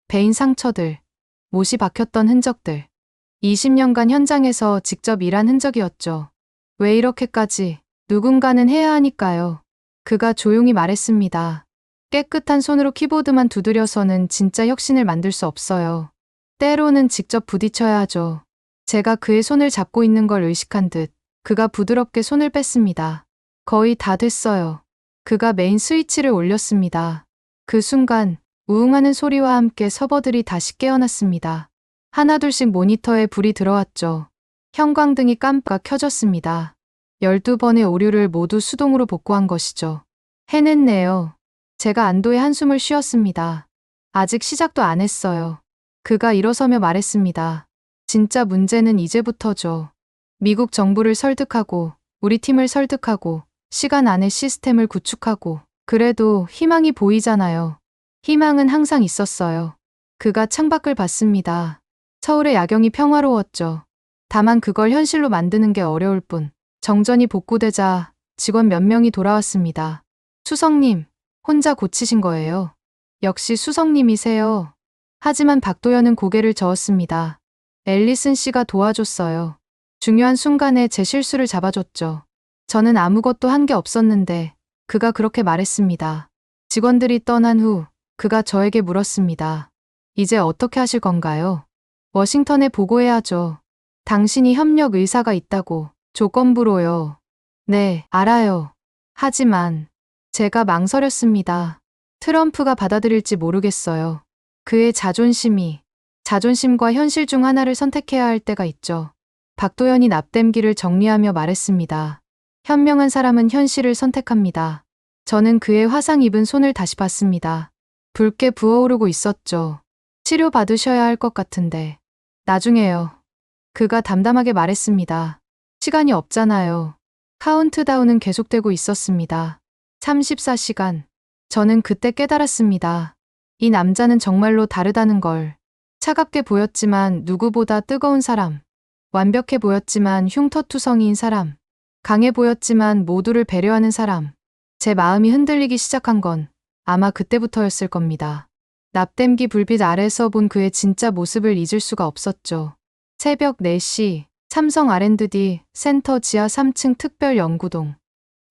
베인 상처들, 못이 박혔던 흔적들. 20년간 현장에서 직접 일한 흔적이었죠. 왜 이렇게까지? 누군가는 해야 하니까요. 그가 조용히 말했습니다. 깨끗한 손으로 키보드만 두드려서는 진짜 혁신을 만들 수 없어요. 때로는 직접 부딪혀야 하죠. 제가 그의 손을 잡고 있는 걸 의식한 듯 그가 부드럽게 손을 뺐습니다. 거의 다 됐어요. 그가 메인 스위치를 올렸습니다. 그 순간 우웅하는 소리와 함께 서버들이 다시 깨어났습니다. 하나둘씩 모니터에 불이 들어왔죠. 형광등이 깜빡 켜졌습니다. 12번의 오류를 모두 수동으로 복구한 것이죠. 해냈네요. 제가 안도의 한숨을 쉬었습니다. 아직 시작도 안 했어요. 그가 일어서며 말했습니다. 진짜 문제는 이제부터죠. 미국 정부를 설득하고 우리 팀을 설득하고 시간 안에 시스템을 구축하고 그래도 희망이 보이잖아요. 희망은 항상 있었어요. 그가 창밖을 봤습니다. 서울의 야경이 평화로웠죠. 다만 그걸 현실로 만드는 게 어려울 뿐. 정전이 복구되자 직원 몇 명이 돌아왔습니다. 수석님, 혼자 고치신 거예요. 역시 수석님이세요. 하지만 박도연은 고개를 저었습니다. 앨리슨 씨가 도와줬어요. 중요한 순간에 제 실수를 잡아줬죠. 저는 아무것도 한 게 없었는데 그가 그렇게 말했습니다. 직원들이 떠난 후 그가 저에게 물었습니다. 이제 어떻게 하실 건가요? 워싱턴에 보고해야죠. 당신이 협력 의사가 있다고 조건부로요. 네, 알아요. 하지만 제가 망설였습니다. 트럼프가 받아들일지 모르겠어요. 그의 자존심과 현실 중 하나를 선택해야 할 때가 있죠. 박도연이 납땜기를 정리하며 말했습니다. 현명한 사람은 현실을 선택합니다. 저는 그의 화상 입은 손을 다시 봤습니다. 붉게 부어오르고 있었죠. 치료 받으셔야 할 것 같은데. 나중에요. 그가 담담하게 말했습니다. 시간이 없잖아요. 카운트다운은 계속되고 있었습니다. 34시간. 저는 그때 깨달았습니다. 이 남자는 정말로 다르다는 걸. 차갑게 보였지만 누구보다 뜨거운 사람. 완벽해 보였지만 흉터투성이인 사람. 강해 보였지만 모두를 배려하는 사람. 제 마음이 흔들리기 시작한 건 아마 그때부터였을 겁니다. 납땜기 불빛 아래서 본 그의 진짜 모습을 잊을 수가 없었죠. 새벽 4시, 삼성 R&D 센터 지하 3층 특별 연구동.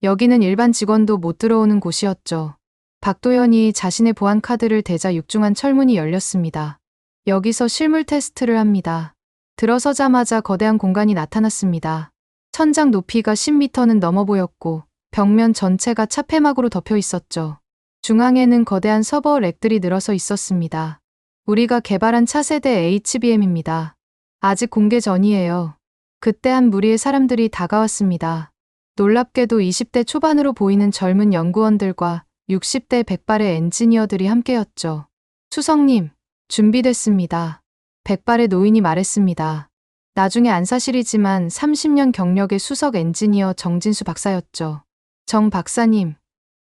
여기는 일반 직원도 못 들어오는 곳이었죠. 박도연이 자신의 보안 카드를 대자 육중한 철문이 열렸습니다. 여기서 실물 테스트를 합니다. 들어서자마자 거대한 공간이 나타났습니다. 천장 높이가 10m는 넘어 보였고 벽면 전체가 차폐막으로 덮여 있었죠. 중앙에는 거대한 서버 렉들이 늘어서 있었습니다. 우리가 개발한 차세대 HBM입니다. 아직 공개 전이에요. 그때 한 무리의 사람들이 다가왔습니다. 놀랍게도 20대 초반으로 보이는 젊은 연구원들과 60대 백발의 엔지니어들이 함께였죠. 수석님, 준비됐습니다. 백발의 노인이 말했습니다. 나중에 안사실이지만 30년 경력의 수석 엔지니어 정진수 박사였죠. 정 박사님,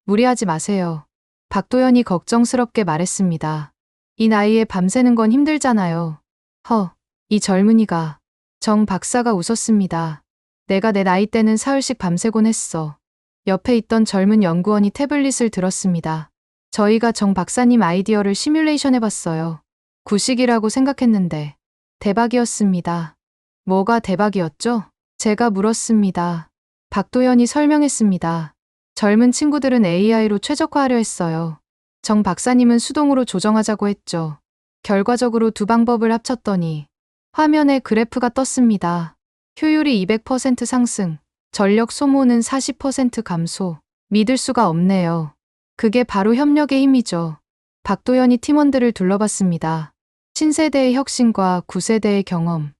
무리하지 마세요. 박도연이 걱정스럽게 말했습니다. 이 나이에 밤새는 건 힘들잖아요. 이 젊은이가. 정 박사가 웃었습니다. 내가 내 나이 때는 사흘씩 밤새곤 했어. 옆에 있던 젊은 연구원이 태블릿을 들었습니다. 저희가 정 박사님 아이디어를 시뮬레이션 해봤어요. 구식이라고 생각했는데 대박이었습니다. 뭐가 대박이었죠? 제가 물었습니다. 박도연이 설명했습니다. 젊은 친구들은 AI로 최적화하려 했어요. 정 박사님은 수동으로 조정하자고 했죠. 결과적으로 두 방법을 합쳤더니 화면에 그래프가 떴습니다. 효율이 200% 상승, 전력 소모는 40% 감소. 믿을 수가 없네요. 그게 바로 협력의 힘이죠. 박도연이 팀원들을 둘러봤습니다. 신세대의 혁신과 구세대의 경험.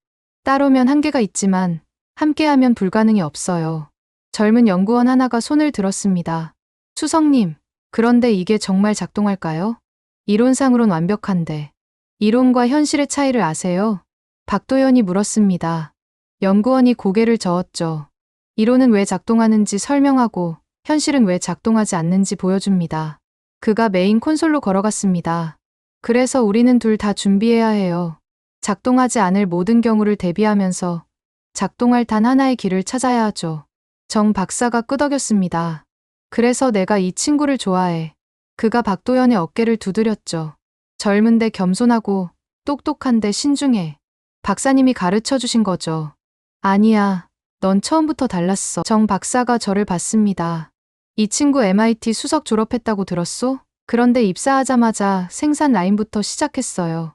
따로면 한계가 있지만 함께하면 불가능이 없어요. 젊은 연구원 하나가 손을 들었습니다. 수석님, 그런데 이게 정말 작동할까요? 이론상으론 완벽한데 이론과 현실의 차이를 아세요? 박도연이 물었습니다. 연구원이 고개를 저었죠. 이론은 왜 작동하는지 설명하고 현실은 왜 작동하지 않는지 보여줍니다. 그가 메인 콘솔로 걸어갔습니다. 그래서 우리는 둘 다 준비해야 해요. 작동하지 않을 모든 경우를 대비하면서 작동할 단 하나의 길을 찾아야 하죠. 정 박사가 끄덕였습니다. 그래서 내가 이 친구를 좋아해. 그가 박도연의 어깨를 두드렸죠. 젊은데 겸손하고 똑똑한데 신중해. 박사님이 가르쳐 주신 거죠. 아니야, 넌 처음부터 달랐어. 정 박사가 저를 봤습니다. 이 친구 MIT 수석 졸업했다고 들었소? 그런데 입사하자마자 생산 라인부터 시작했어요.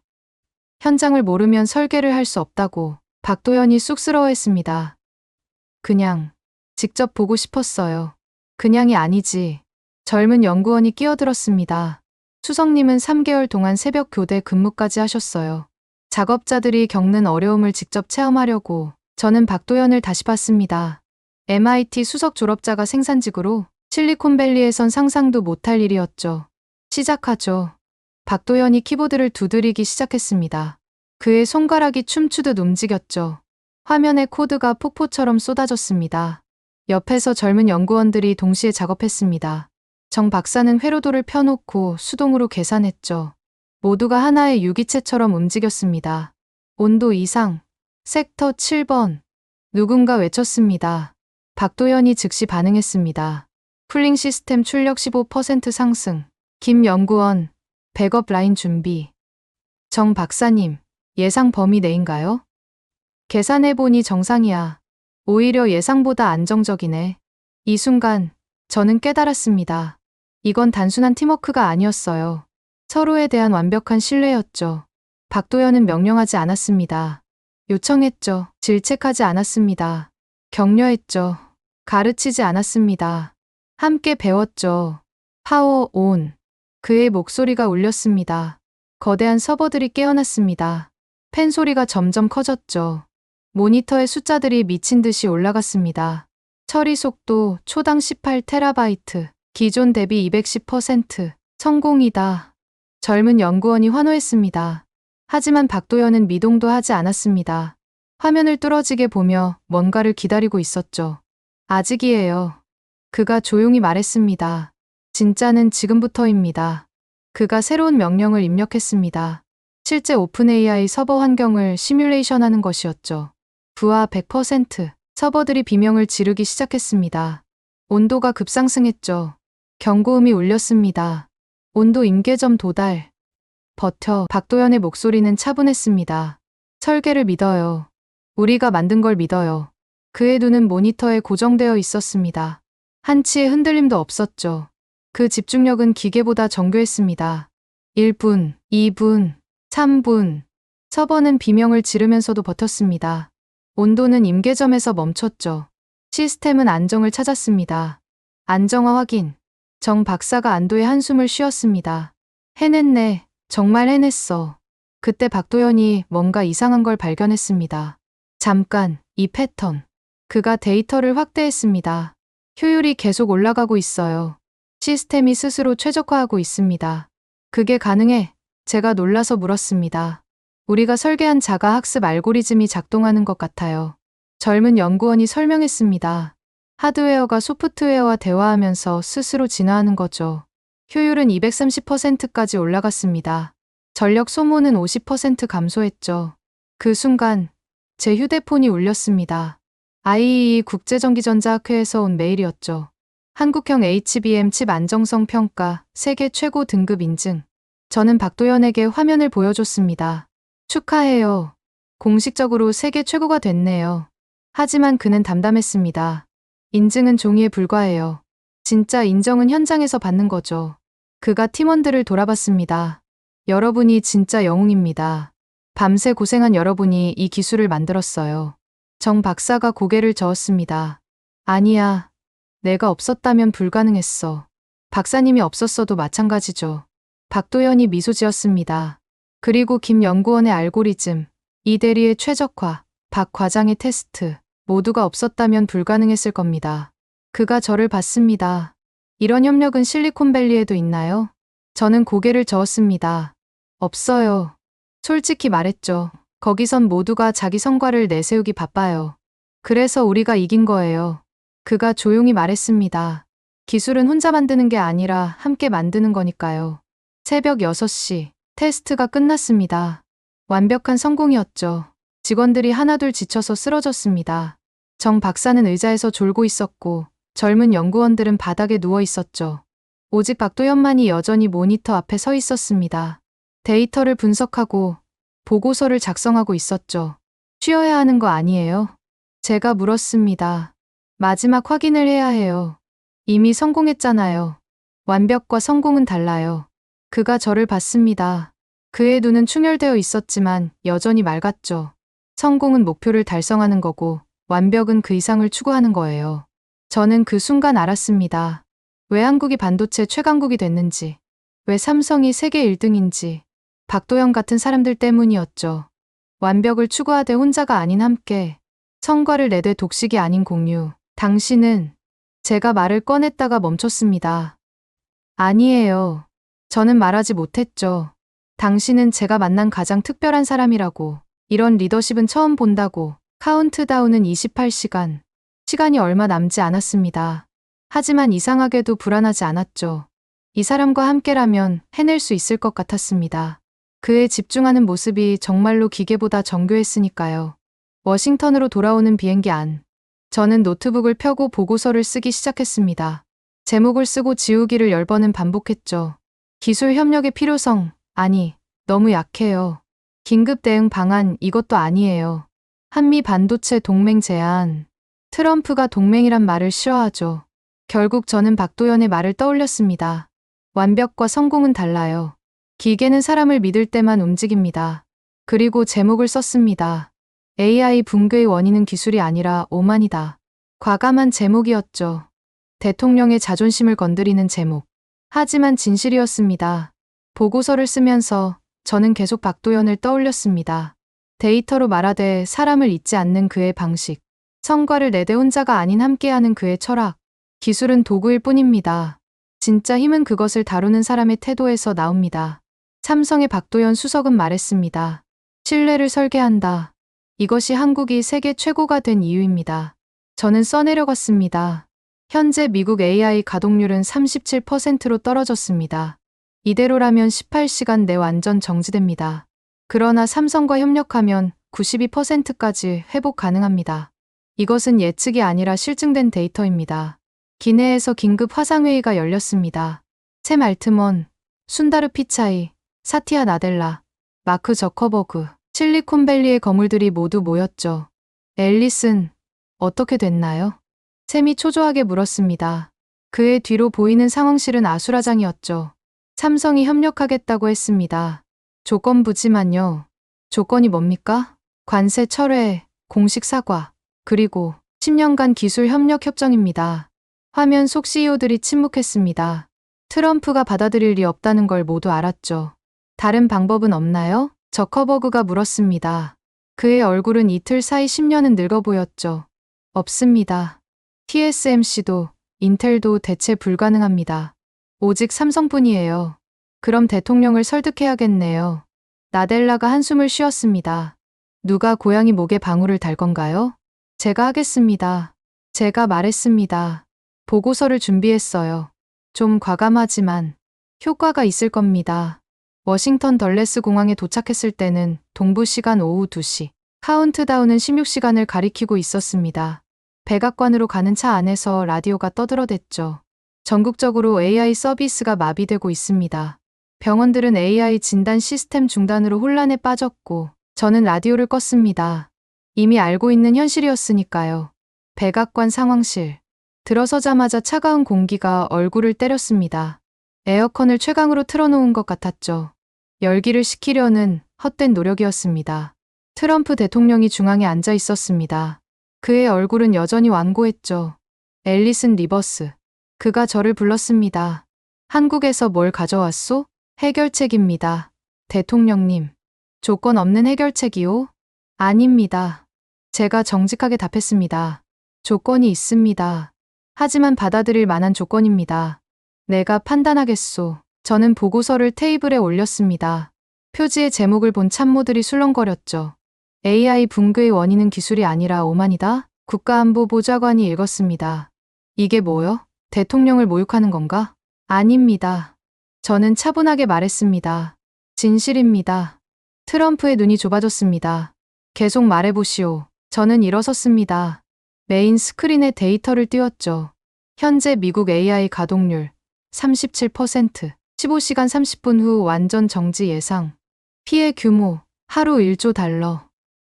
현장을 모르면 설계를 할 수 없다고. 박도연이 쑥스러워했습니다. 그냥 직접 보고 싶었어요. 그냥이 아니지. 젊은 연구원이 끼어들었습니다. 수석님은 3개월 동안 새벽 교대 근무까지 하셨어요. 작업자들이 겪는 어려움을 직접 체험하려고. 저는 박도연을 다시 봤습니다. MIT 수석 졸업자가 생산직으로 실리콘밸리에선 상상도 못할 일이었죠. 시작하죠. 박도연이 키보드를 두드리기 시작했습니다. 그의 손가락이 춤추듯 움직였죠. 화면에 코드가 폭포처럼 쏟아졌습니다. 옆에서 젊은 연구원들이 동시에 작업했습니다. 정 박사는 회로도를 펴놓고 수동으로 계산했죠. 모두가 하나의 유기체처럼 움직였습니다. 온도 이상, 섹터 7번. 누군가 외쳤습니다. 박도연이 즉시 반응했습니다. 쿨링 시스템 출력 15% 상승. 김 연구원, 백업 라인 준비. 정 박사님, 예상 범위 내인가요? 계산해보니 정상이야. 오히려 예상보다 안정적이네. 이 순간 저는 깨달았습니다. 이건 단순한 팀워크가 아니었어요. 서로에 대한 완벽한 신뢰였죠. 박도연은 명령하지 않았습니다. 요청했죠. 질책하지 않았습니다. 격려했죠. 가르치지 않았습니다. 함께 배웠죠. 파워 온. 그의 목소리가 울렸습니다. 거대한 서버들이 깨어났습니다. 팬 소리가 점점 커졌죠. 모니터의 숫자들이 미친 듯이 올라갔습니다. 처리 속도 초당 18TB, 기존 대비 210%, 성공이다. 젊은 연구원이 환호했습니다. 하지만 박도연은 미동도 하지 않았습니다. 화면을 뚫어지게 보며 뭔가를 기다리고 있었죠. 아직이에요. 그가 조용히 말했습니다. 진짜는 지금부터입니다. 그가 새로운 명령을 입력했습니다. 실제 오픈 AI 서버 환경을 시뮬레이션하는 것이었죠. 부하 100%, 서버들이 비명을 지르기 시작했습니다. 온도가 급상승했죠. 경고음이 울렸습니다. 온도 임계점 도달. 버텨. 박도연의 목소리는 차분했습니다. 설계를 믿어요. 우리가 만든 걸 믿어요. 그의 눈은 모니터에 고정되어 있었습니다. 한치의 흔들림도 없었죠. 그 집중력은 기계보다 정교했습니다. 1분, 2분, 3분. 서버는 비명을 지르면서도 버텼습니다. 온도는 임계점에서 멈췄죠. 시스템은 안정을 찾았습니다. 안정화 확인. 정 박사가 안도의 한숨을 쉬었습니다. 해냈네. 정말 해냈어. 그때 박도연이 뭔가 이상한 걸 발견했습니다. 잠깐, 이 패턴. 그가 데이터를 확대했습니다. 효율이 계속 올라가고 있어요. 시스템이 스스로 최적화하고 있습니다. 그게 가능해? 제가 놀라서 물었습니다. 우리가 설계한 자가 학습 알고리즘이 작동하는 것 같아요. 젊은 연구원이 설명했습니다. 하드웨어가 소프트웨어와 대화하면서 스스로 진화하는 거죠. 효율은 230%까지 올라갔습니다. 전력 소모는 50% 감소했죠. 그 순간 제 휴대폰이 울렸습니다. IEEE 국제전기전자학회에서 온 메일이었죠. 한국형 HBM 칩 안정성 평가 세계 최고 등급 인증. 저는 박도연에게 화면을 보여줬습니다. 축하해요. 공식적으로 세계 최고가 됐네요. 하지만 그는 담담했습니다. 인증은 종이에 불과해요. 진짜 인정은 현장에서 받는 거죠. 그가 팀원들을 돌아봤습니다. 여러분이 진짜 영웅입니다. 밤새 고생한 여러분이 이 기술을 만들었어요. 정 박사가 고개를 저었습니다. 아니야. 내가 없었다면 불가능했어. 박사님이 없었어도 마찬가지죠. 박도연이 미소 지었습니다. 그리고 김 연구원의 알고리즘, 이 대리의 최적화, 박 과장의 테스트, 모두가 없었다면 불가능했을 겁니다. 그가 저를 봤습니다. 이런 협력은 실리콘밸리에도 있나요? 저는 고개를 저었습니다. 없어요. 솔직히 말했죠. 거기선 모두가 자기 성과를 내세우기 바빠요. 그래서 우리가 이긴 거예요. 그가 조용히 말했습니다. 기술은 혼자 만드는 게 아니라 함께 만드는 거니까요. 새벽 6시, 테스트가 끝났습니다. 완벽한 성공이었죠. 직원들이 하나둘 지쳐서 쓰러졌습니다. 정 박사는 의자에서 졸고 있었고 젊은 연구원들은 바닥에 누워 있었죠. 오직 박도연만이 여전히 모니터 앞에 서 있었습니다. 데이터를 분석하고 보고서를 작성하고 있었죠. 쉬어야 하는 거 아니에요? 제가 물었습니다. 마지막 확인을 해야 해요. 이미 성공했잖아요. 완벽과 성공은 달라요. 그가 저를 봤습니다. 그의 눈은 충혈되어 있었지만 여전히 맑았죠. 성공은 목표를 달성하는 거고 완벽은 그 이상을 추구하는 거예요. 저는 그 순간 알았습니다. 왜 한국이 반도체 최강국이 됐는지, 왜 삼성이 세계 1등인지, 박도연 같은 사람들 때문이었죠. 완벽을 추구하되 혼자가 아닌 함께, 성과를 내되 독식이 아닌 공유. 당신은 제가 말을 꺼냈다가 멈췄습니다. 아니에요. 저는 말하지 못했죠. 당신은 제가 만난 가장 특별한 사람이라고. 이런 리더십은 처음 본다고. 카운트다운은 28시간. 시간이 얼마 남지 않았습니다. 하지만 이상하게도 불안하지 않았죠. 이 사람과 함께라면 해낼 수 있을 것 같았습니다. 그의 집중하는 모습이 정말로 기계보다 정교했으니까요. 워싱턴으로 돌아오는 비행기 안. 저는 노트북을 펴고 보고서를 쓰기 시작했습니다. 제목을 쓰고 지우기를 10번은 반복했죠. 기술 협력의 필요성, 아니, 너무 약해요. 긴급 대응 방안, 이것도 아니에요. 한미 반도체 동맹 제안. 트럼프가 동맹이란 말을 싫어하죠. 결국 저는 박도연의 말을 떠올렸습니다. 완벽과 성공은 달라요. 기계는 사람을 믿을 때만 움직입니다. 그리고 제목을 썼습니다. AI 붕괴의 원인은 기술이 아니라 오만이다. 과감한 제목이었죠. 대통령의 자존심을 건드리는 제목. 하지만 진실이었습니다. 보고서를 쓰면서 저는 계속 박도연을 떠올렸습니다. 데이터로 말하되 사람을 잊지 않는 그의 방식. 성과를 내대 혼자가 아닌 함께하는 그의 철학. 기술은 도구일 뿐입니다. 진짜 힘은 그것을 다루는 사람의 태도에서 나옵니다. 삼성의 박도연 수석은 말했습니다. 신뢰를 설계한다. 이것이 한국이 세계 최고가 된 이유입니다. 저는 써내려갔습니다. 현재 미국 AI 가동률은 37%로 떨어졌습니다. 이대로라면 18시간 내 완전 정지됩니다. 그러나 삼성과 협력하면 92%까지 회복 가능합니다. 이것은 예측이 아니라 실증된 데이터입니다. 기내에서 긴급 화상회의가 열렸습니다. 샘 알트먼, 순다르 피차이, 사티아 나델라, 마크 저커버그, 실리콘밸리의 거물들이 모두 모였죠. 앨리슨, 어떻게 됐나요? 샘이 초조하게 물었습니다. 그의 뒤로 보이는 상황실은 아수라장이었죠. 삼성이 협력하겠다고 했습니다. 조건부지만요. 조건이 뭡니까? 관세 철회, 공식 사과, 그리고 10년간 기술 협력 협정입니다. 화면 속 CEO들이 침묵했습니다. 트럼프가 받아들일 리 없다는 걸 모두 알았죠. 다른 방법은 없나요? 저커버그가 물었습니다. 그의 얼굴은 이틀 사이 10년은 늙어 보였죠. 없습니다. TSMC도, 인텔도 대체 불가능합니다. 오직 삼성뿐이에요. 그럼 대통령을 설득해야겠네요. 나델라가 한숨을 쉬었습니다. 누가 고양이 목에 방울을 달 건가요? 제가 하겠습니다. 제가 말했습니다. 보고서를 준비했어요. 좀 과감하지만 효과가 있을 겁니다. 워싱턴 덜레스 공항에 도착했을 때는 동부 시간 오후 2시. 카운트다운은 16시간을 가리키고 있었습니다. 백악관으로 가는 차 안에서 라디오가 떠들어댔죠. 전국적으로 AI 서비스가 마비되고 있습니다. 병원들은 AI 진단 시스템 중단으로 혼란에 빠졌고, 저는 라디오를 껐습니다. 이미 알고 있는 현실이었으니까요. 백악관 상황실. 들어서자마자 차가운 공기가 얼굴을 때렸습니다. 에어컨을 최강으로 틀어놓은 것 같았죠. 열기를 식히려는 헛된 노력이었습니다. 트럼프 대통령이 중앙에 앉아 있었습니다. 그의 얼굴은 여전히 완고했죠. 앨리슨 리버스. 그가 저를 불렀습니다. 한국에서 뭘 가져왔소? 해결책입니다. 대통령님. 조건 없는 해결책이요? 아닙니다. 제가 정직하게 답했습니다. 조건이 있습니다. 하지만 받아들일 만한 조건입니다. 내가 판단하겠소. 저는 보고서를 테이블에 올렸습니다. 표지의 제목을 본 참모들이 술렁거렸죠. AI 붕괴의 원인은 기술이 아니라 오만이다? 국가안보보좌관이 읽었습니다. 이게 뭐요? 대통령을 모욕하는 건가? 아닙니다. 저는 차분하게 말했습니다. 진실입니다. 트럼프의 눈이 좁아졌습니다. 계속 말해보시오. 저는 일어섰습니다. 메인 스크린에 데이터를 띄웠죠. 현재 미국 AI 가동률 37%, 15시간 30분 후 완전 정지 예상. 피해 규모 하루 1조 달러.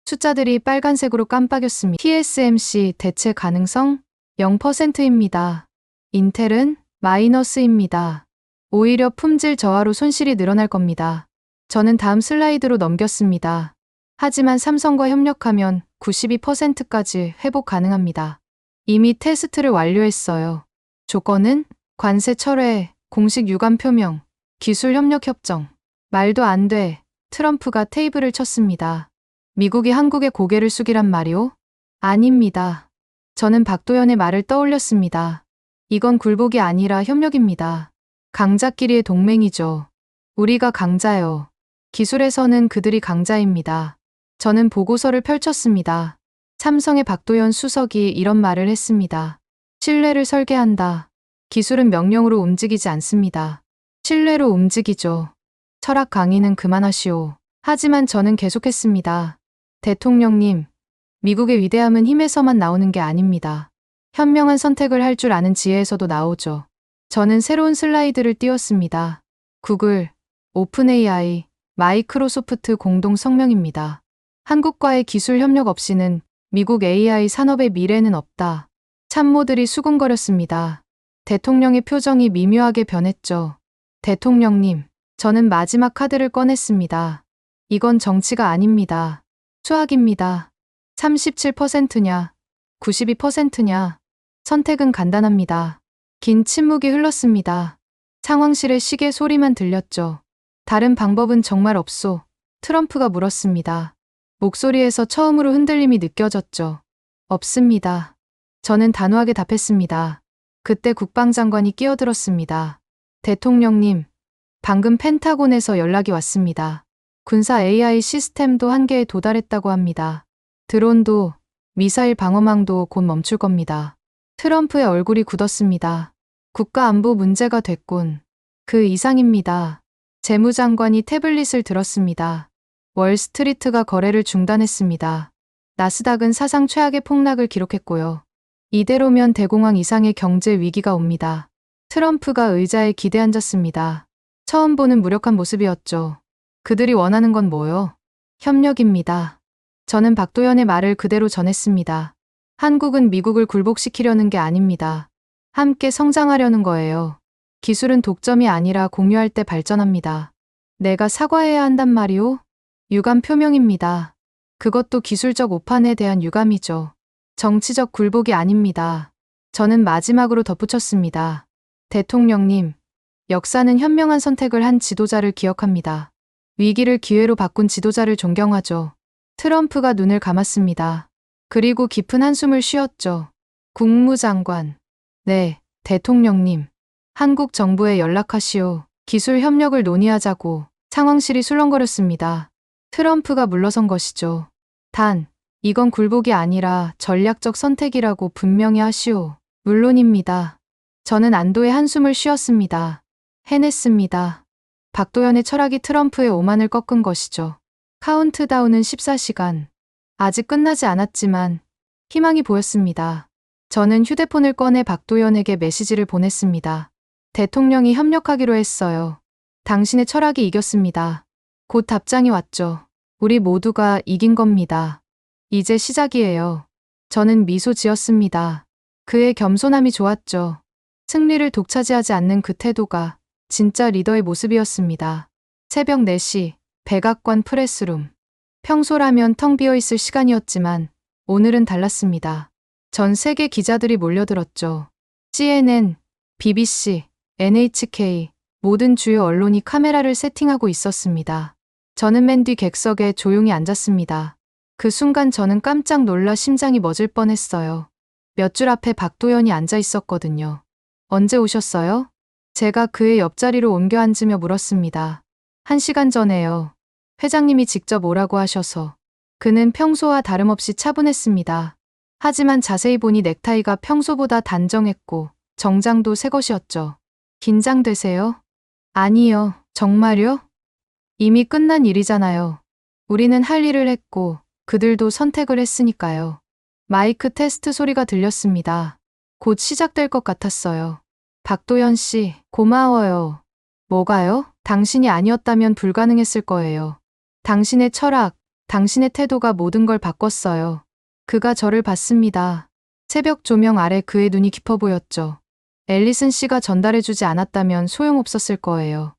숫자들이 빨간색으로 깜빡였습니다. TSMC 대체 가능성 0%입니다. 인텔은 마이너스입니다. 오히려 품질 저하로 손실이 늘어날 겁니다. 저는 다음 슬라이드로 넘겼습니다. 하지만 삼성과 협력하면 92%까지 회복 가능합니다. 이미 테스트를 완료했어요. 조건은 관세 철회, 공식 유감 표명, 기술 협력 협정. 말도 안 돼. 트럼프가 테이블을 쳤습니다. 미국이 한국에 고개를 숙이란 말이오? 아닙니다. 저는 박도연의 말을 떠올렸습니다. 이건 굴복이 아니라 협력입니다. 강자끼리의 동맹이죠. 우리가 강자요. 기술에서는 그들이 강자입니다. 저는 보고서를 펼쳤습니다. 삼성의 박도연 수석이 이런 말을 했습니다. 신뢰를 설계한다. 기술은 명령으로 움직이지 않습니다. 신뢰로 움직이죠. 철학 강의는 그만하시오. 하지만 저는 계속했습니다. 대통령님, 미국의 위대함은 힘에서만 나오는 게 아닙니다. 현명한 선택을 할 줄 아는 지혜에서도 나오죠. 저는 새로운 슬라이드를 띄웠습니다. 구글, 오픈 AI, 마이크로소프트 공동 성명입니다. 한국과의 기술 협력 없이는 미국 AI 산업의 미래는 없다. 참모들이 수군거렸습니다. 대통령의 표정이 미묘하게 변했죠. 대통령님, 저는 마지막 카드를 꺼냈습니다. 이건 정치가 아닙니다. 수학입니다. 37%냐, 92%냐. 선택은 간단합니다. 긴 침묵이 흘렀습니다. 상황실의 시계 소리만 들렸죠. 다른 방법은 정말 없소. 트럼프가 물었습니다. 목소리에서 처음으로 흔들림이 느껴졌죠. 없습니다. 저는 단호하게 답했습니다. 그때 국방장관이 끼어들었습니다. 대통령님, 방금 펜타곤에서 연락이 왔습니다. 군사 AI 시스템도 한계에 도달했다고 합니다. 드론도 미사일 방어망도 곧 멈출 겁니다. 트럼프의 얼굴이 굳었습니다. 국가 안보 문제가 됐군. 그 이상입니다. 재무장관이 태블릿을 들었습니다. 월스트리트가 거래를 중단했습니다. 나스닥은 사상 최악의 폭락을 기록했고요. 이대로면 대공황 이상의 경제 위기가 옵니다. 트럼프가 의자에 기대앉았습니다. 처음 보는 무력한 모습이었죠. 그들이 원하는 건 뭐요? 협력입니다. 저는 박도연의 말을 그대로 전했습니다. 한국은 미국을 굴복시키려는 게 아닙니다. 함께 성장하려는 거예요. 기술은 독점이 아니라 공유할 때 발전합니다. 내가 사과해야 한단 말이오? 유감 표명입니다. 그것도 기술적 오판에 대한 유감이죠. 정치적 굴복이 아닙니다. 저는 마지막으로 덧붙였습니다. 대통령님, 역사는 현명한 선택을 한 지도자를 기억합니다. 위기를 기회로 바꾼 지도자를 존경하죠. 트럼프가 눈을 감았습니다. 그리고 깊은 한숨을 쉬었죠. 국무장관. 네, 대통령님. 한국 정부에 연락하시오. 기술 협력을 논의하자고. 상황실이 술렁거렸습니다. 트럼프가 물러선 것이죠. 단, 이건 굴복이 아니라 전략적 선택이라고 분명히 하시오. 물론입니다. 저는 안도의 한숨을 쉬었습니다. 해냈습니다. 박도연의 철학이 트럼프의 오만을 꺾은 것이죠. 카운트다운은 14시간. 아직 끝나지 않았지만 희망이 보였습니다. 저는 휴대폰을 꺼내 박도연에게 메시지를 보냈습니다. 대통령이 협력하기로 했어요. 당신의 철학이 이겼습니다. 곧 답장이 왔죠. 우리 모두가 이긴 겁니다. 이제 시작이에요. 저는 미소 지었습니다. 그의 겸손함이 좋았죠. 승리를 독차지하지 않는 그 태도가 진짜 리더의 모습이었습니다. 새벽 4시, 백악관 프레스룸. 평소라면 텅 비어있을 시간이었지만 오늘은 달랐습니다. 전 세계 기자들이 몰려들었죠. CNN, BBC, NHK, 모든 주요 언론이 카메라를 세팅하고 있었습니다. 저는 맨 뒤 객석에 조용히 앉았습니다. 그 순간 저는 깜짝 놀라 심장이 멎을 뻔했어요. 몇 줄 앞에 박도연이 앉아 있었거든요. 언제 오셨어요? 제가 그의 옆자리로 옮겨 앉으며 물었습니다. 1시간 전에요. 회장님이 직접 오라고 하셔서. 그는 평소와 다름없이 차분했습니다. 하지만 자세히 보니 넥타이가 평소보다 단정했고 정장도 새 것이었죠. 긴장되세요? 아니요. 정말요? 이미 끝난 일이잖아요. 우리는 할 일을 했고 그들도 선택을 했으니까요. 마이크 테스트 소리가 들렸습니다. 곧 시작될 것 같았어요. 박도연 씨, 고마워요. 뭐가요? 당신이 아니었다면 불가능했을 거예요. 당신의 철학, 당신의 태도가 모든 걸 바꿨어요. 그가 저를 봤습니다. 새벽 조명 아래 그의 눈이 깊어 보였죠. 앨리슨 씨가 전달해주지 않았다면 소용없었을 거예요.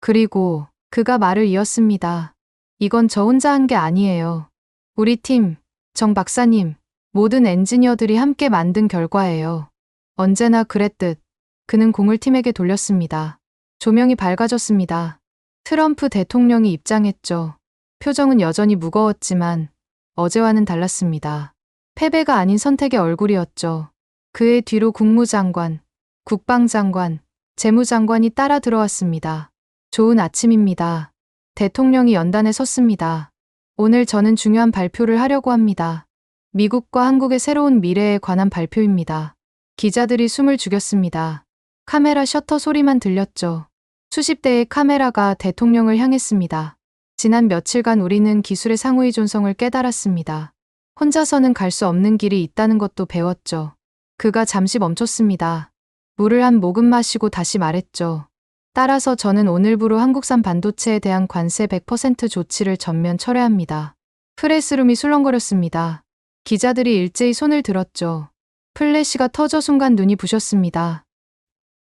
그리고 그가 말을 이었습니다. 이건 저 혼자 한 게 아니에요. 우리 팀, 정 박사님, 모든 엔지니어들이 함께 만든 결과예요. 언제나 그랬듯 그는 공을 팀에게 돌렸습니다. 조명이 밝아졌습니다. 트럼프 대통령이 입장했죠. 표정은 여전히 무거웠지만 어제와는 달랐습니다. 패배가 아닌 선택의 얼굴이었죠. 그의 뒤로 국무장관, 국방장관, 재무장관이 따라 들어왔습니다. 좋은 아침입니다. 대통령이 연단에 섰습니다. 오늘 저는 중요한 발표를 하려고 합니다. 미국과 한국의 새로운 미래에 관한 발표입니다. 기자들이 숨을 죽였습니다. 카메라 셔터 소리만 들렸죠. 수십 대의 카메라가 대통령을 향했습니다. 지난 며칠간 우리는 기술의 상호의 존성을 깨달았습니다. 혼자서는 갈 수 없는 길이 있다는 것도 배웠죠. 그가 잠시 멈췄습니다. 물을 한 모금 마시고 다시 말했죠. 따라서 저는 오늘부로 한국산 반도체에 대한 관세 100% 조치를 전면 철회합니다. 프레스룸이 술렁거렸습니다. 기자들이 일제히 손을 들었죠. 플래시가 터져 순간 눈이 부셨습니다.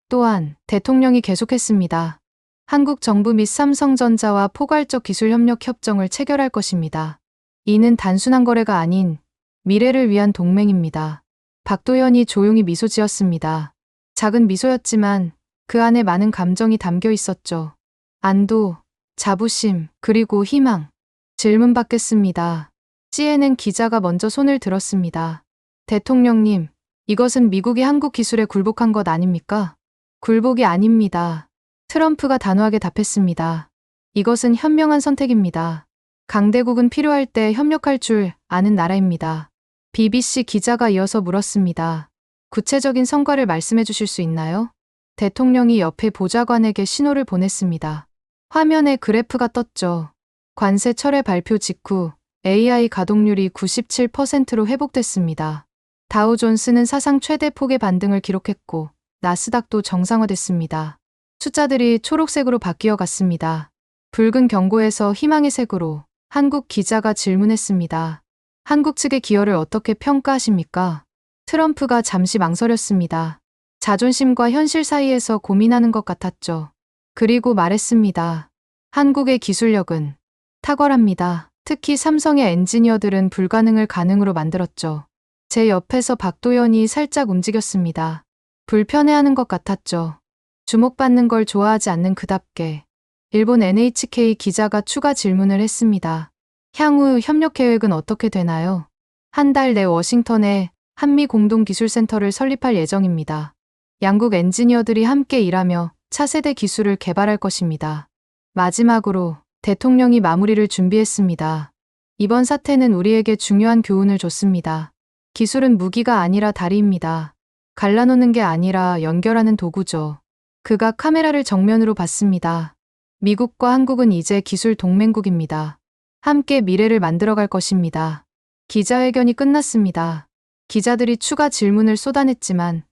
또한 대통령이 계속했습니다. 한국 정부 및 삼성전자와 포괄적 기술 협력 협정을 체결할 것입니다. 이는 단순한 거래가 아닌 미래를 위한 동맹입니다. 박도연이 조용히 미소 지었습니다. 작은 미소였지만 그 안에 많은 감정이 담겨 있었죠. 안도, 자부심, 그리고 희망. 질문 받겠습니다. CNN 기자가 먼저 손을 들었습니다. 대통령님, 이것은 미국이 한국 기술에 굴복한 것 아닙니까? 굴복이 아닙니다. 트럼프가 단호하게 답했습니다. 이것은 현명한 선택입니다. 강대국은 필요할 때 협력할 줄 아는 나라입니다. BBC 기자가 이어서 물었습니다. 구체적인 성과를 말씀해 주실 수 있나요? 대통령이 옆에 보좌관에게 신호를 보냈습니다. 화면에 그래프가 떴죠. 관세 철회 발표 직후 AI 가동률이 97%로 회복됐습니다. 다우존스는 사상 최대 폭의 반등을 기록했고 나스닥도 정상화됐습니다. 숫자들이 초록색으로 바뀌어 갔습니다. 붉은 경고에서 희망의 색으로 한국 기자가 질문했습니다. 한국 측의 기여를 어떻게 평가하십니까? 트럼프가 잠시 망설였습니다. 자존심과 현실 사이에서 고민하는 것 같았죠. 그리고 말했습니다. 한국의 기술력은 탁월합니다. 특히 삼성의 엔지니어들은 불가능을 가능으로 만들었죠. 제 옆에서 박도연이 살짝 움직였습니다. 불편해하는 것 같았죠. 주목받는 걸 좋아하지 않는 그답게. 일본 NHK 기자가 추가 질문을 했습니다. 향후 협력 계획은 어떻게 되나요? 한 달 내 워싱턴에 한미 공동기술센터를 설립할 예정입니다. 양국 엔지니어들이 함께 일하며 차세대 기술을 개발할 것입니다. 마지막으로 대통령이 마무리를 준비했습니다. 이번 사태는 우리에게 중요한 교훈을 줬습니다. 기술은 무기가 아니라 다리입니다. 갈라놓는 게 아니라 연결하는 도구죠. 그가 카메라를 정면으로 봤습니다. 미국과 한국은 이제 기술 동맹국입니다. 함께 미래를 만들어갈 것입니다. 기자회견이 끝났습니다. 기자들이 추가 질문을 쏟아냈지만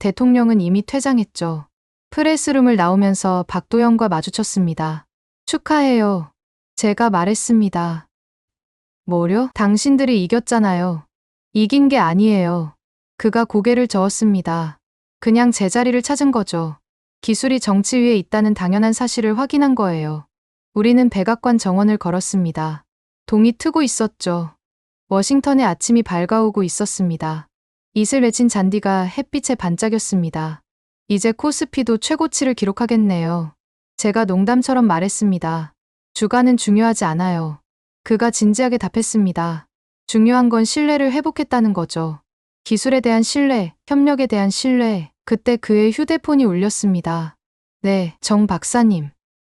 대통령은 이미 퇴장했죠. 프레스룸을 나오면서 박도연과 마주쳤습니다. 축하해요. 제가 말했습니다. 뭐려? 당신들이 이겼잖아요. 이긴 게 아니에요. 그가 고개를 저었습니다. 그냥 제자리를 찾은 거죠. 기술이 정치 위에 있다는 당연한 사실을 확인한 거예요. 우리는 백악관 정원을 걸었습니다. 동이 트고 있었죠. 워싱턴의 아침이 밝아오고 있었습니다. 이슬 맺힌 잔디가 햇빛에 반짝였습니다. 이제 코스피도 최고치를 기록하겠네요. 제가 농담처럼 말했습니다. 주가는 중요하지 않아요. 그가 진지하게 답했습니다. 중요한 건 신뢰를 회복했다는 거죠. 기술에 대한 신뢰, 협력에 대한 신뢰. 그때 그의 휴대폰이 울렸습니다. 네, 정 박사님.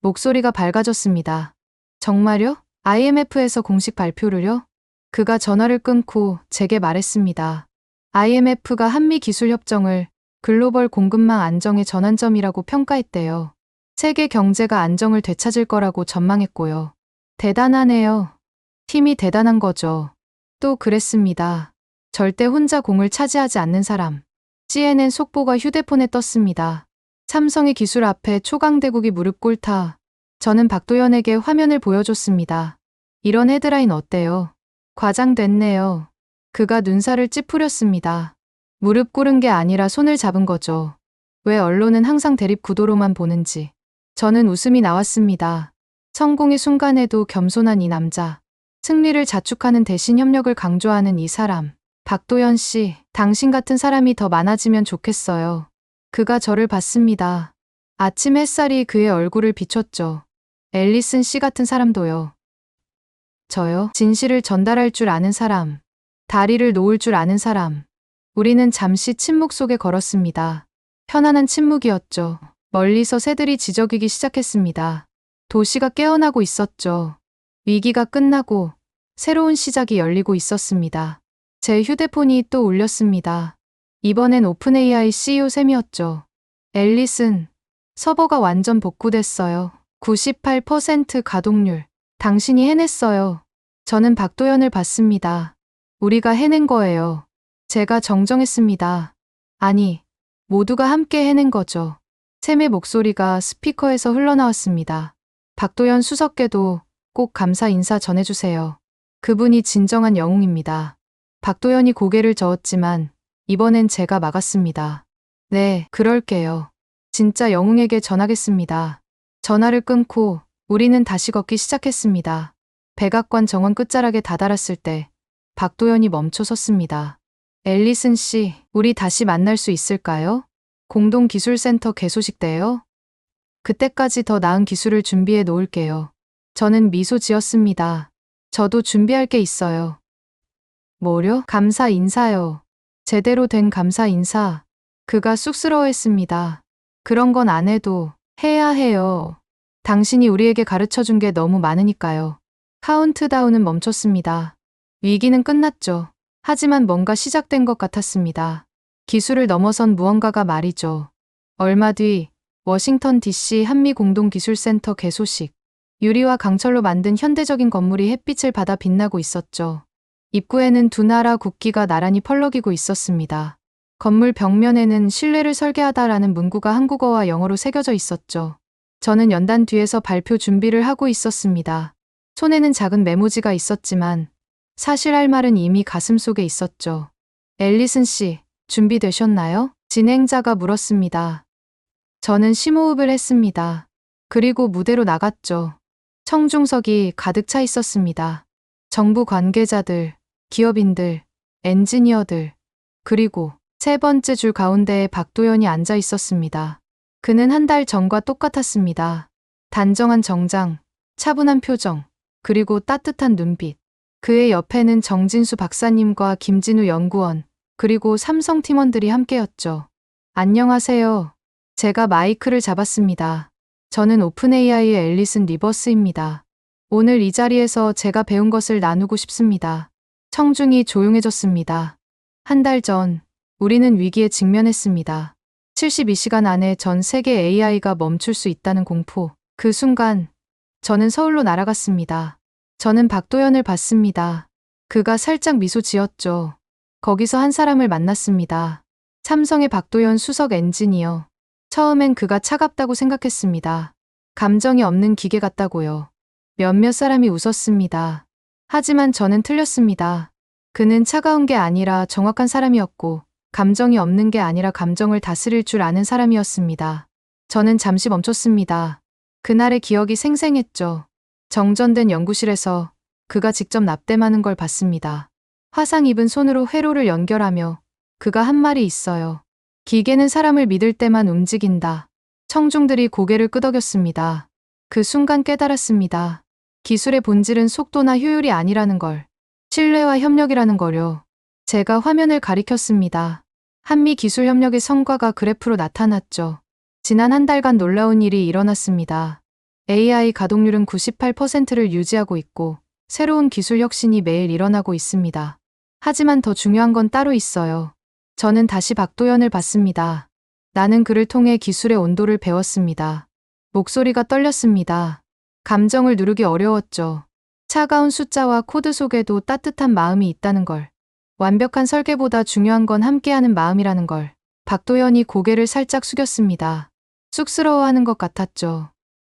목소리가 밝아졌습니다. 정말요? IMF에서 공식 발표를요? 그가 전화를 끊고 제게 말했습니다. IMF가 한미 기술 협정을 글로벌 공급망 안정의 전환점이라고 평가했대요. 세계 경제가 안정을 되찾을 거라고 전망했고요. 대단하네요. 팀이 대단한 거죠. 또 그랬습니다. 절대 혼자 공을 차지하지 않는 사람. CNN 속보가 휴대폰에 떴습니다. 삼성의 기술 앞에 초강대국이 무릎 꿇다. 저는 박도연에게 화면을 보여줬습니다. 이런 헤드라인 어때요? 과장됐네요. 그가 눈살을 찌푸렸습니다. 무릎 꿇은 게 아니라 손을 잡은 거죠. 왜 언론은 항상 대립 구도로만 보는지. 저는 웃음이 나왔습니다. 성공의 순간에도 겸손한 이 남자. 승리를 자축하는 대신 협력을 강조하는 이 사람. 박도연 씨, 당신 같은 사람이 더 많아지면 좋겠어요. 그가 저를 봤습니다. 아침 햇살이 그의 얼굴을 비췄죠. 앨리슨 씨 같은 사람도요. 저요? 진실을 전달할 줄 아는 사람. 다리를 놓을 줄 아는 사람. 우리는 잠시 침묵 속에 걸었습니다. 편안한 침묵이었죠. 멀리서 새들이 지저귀기 시작했습니다. 도시가 깨어나고 있었죠. 위기가 끝나고 새로운 시작이 열리고 있었습니다. 제 휴대폰이 또 울렸습니다. 이번엔 오픈AI CEO 샘이었죠. 앨리슨, 서버가 완전 복구됐어요. 98% 가동률. 당신이 해냈어요. 저는 박도연을 봤습니다. 우리가 해낸 거예요. 제가 정정했습니다. 아니, 모두가 함께 해낸 거죠. 샘의 목소리가 스피커에서 흘러나왔습니다. 박도연 수석께도 꼭 감사 인사 전해주세요. 그분이 진정한 영웅입니다. 박도연이 고개를 저었지만 이번엔 제가 막았습니다. 네, 그럴게요. 진짜 영웅에게 전하겠습니다. 전화를 끊고 우리는 다시 걷기 시작했습니다. 백악관 정원 끝자락에 다다랐을 때 박도연이 멈춰 섰습니다. 앨리슨 씨, 우리 다시 만날 수 있을까요? 공동기술센터 개소식 때요? 그때까지 더 나은 기술을 준비해 놓을게요. 저는 미소 지었습니다. 저도 준비할 게 있어요. 뭐려? 감사 인사요. 제대로 된 감사 인사. 그가 쑥스러워했습니다. 그런 건 안 해도 해야 해요. 당신이 우리에게 가르쳐 준 게 너무 많으니까요. 카운트다운은 멈췄습니다. 위기는 끝났죠. 하지만 뭔가 시작된 것 같았습니다. 기술을 넘어선 무언가가 말이죠. 얼마 뒤 워싱턴 DC 한미공동기술센터 개소식. 유리와 강철로 만든 현대적인 건물이 햇빛을 받아 빛나고 있었죠. 입구에는 두 나라 국기가 나란히 펄럭이고 있었습니다. 건물 벽면에는 신뢰를 설계하다라는 문구가 한국어와 영어로 새겨져 있었죠. 저는 연단 뒤에서 발표 준비를 하고 있었습니다. 손에는 작은 메모지가 있었지만 사실 할 말은 이미 가슴속에 있었죠. 앨리슨 씨, 준비되셨나요? 진행자가 물었습니다. 저는 심호흡을 했습니다. 그리고 무대로 나갔죠. 청중석이 가득 차 있었습니다. 정부 관계자들, 기업인들, 엔지니어들, 그리고 세 번째 줄 가운데에 박도연이 앉아 있었습니다. 그는 한 달 전과 똑같았습니다. 단정한 정장, 차분한 표정, 그리고 따뜻한 눈빛. 그의 옆에는 정진수 박사님과 김진우 연구원, 그리고 삼성 팀원들이 함께였죠. 안녕하세요. 제가 마이크를 잡았습니다. 저는 오픈AI의 앨리슨 리버스입니다. 오늘 이 자리에서 제가 배운 것을 나누고 싶습니다. 청중이 조용해졌습니다. 한 달 전, 우리는 위기에 직면했습니다. 72시간 안에 전 세계 AI가 멈출 수 있다는 공포. 그 순간, 저는 서울로 날아갔습니다. 저는 박도연을 봤습니다. 그가 살짝 미소 지었죠. 거기서 한 사람을 만났습니다. 삼성의 박도연 수석 엔지니어. 처음엔 그가 차갑다고 생각했습니다. 감정이 없는 기계 같다고요. 몇몇 사람이 웃었습니다. 하지만 저는 틀렸습니다. 그는 차가운 게 아니라 정확한 사람이었고, 감정이 없는 게 아니라 감정을 다스릴 줄 아는 사람이었습니다. 저는 잠시 멈췄습니다. 그날의 기억이 생생했죠. 정전된 연구실에서 그가 직접 납땜하는 걸 봤습니다. 화상 입은 손으로 회로를 연결하며 그가 한 말이 있어요. 기계는 사람을 믿을 때만 움직인다. 청중들이 고개를 끄덕였습니다. 그 순간 깨달았습니다. 기술의 본질은 속도나 효율이 아니라는 걸. 신뢰와 협력이라는 거요. 제가 화면을 가리켰습니다. 한미 기술 협력의 성과가 그래프로 나타났죠. 지난 한 달간 놀라운 일이 일어났습니다. AI 가동률은 98%를 유지하고 있고 새로운 기술 혁신이 매일 일어나고 있습니다. 하지만 더 중요한 건 따로 있어요. 저는 다시 박도연을 봤습니다. 나는 그를 통해 기술의 온도를 배웠습니다. 목소리가 떨렸습니다. 감정을 누르기 어려웠죠. 차가운 숫자와 코드 속에도 따뜻한 마음이 있다는 걸. 완벽한 설계보다 중요한 건 함께하는 마음이라는 걸. 박도연이 고개를 살짝 숙였습니다. 쑥스러워하는 것 같았죠.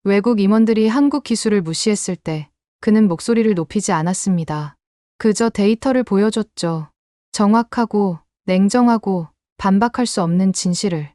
외국 임원들이 한국 기술을 무시했을 때 그는 목소리를 높이지 않았습니다. 그저 데이터를 보여줬죠. 정확하고 냉정하고 반박할 수 없는 진실을.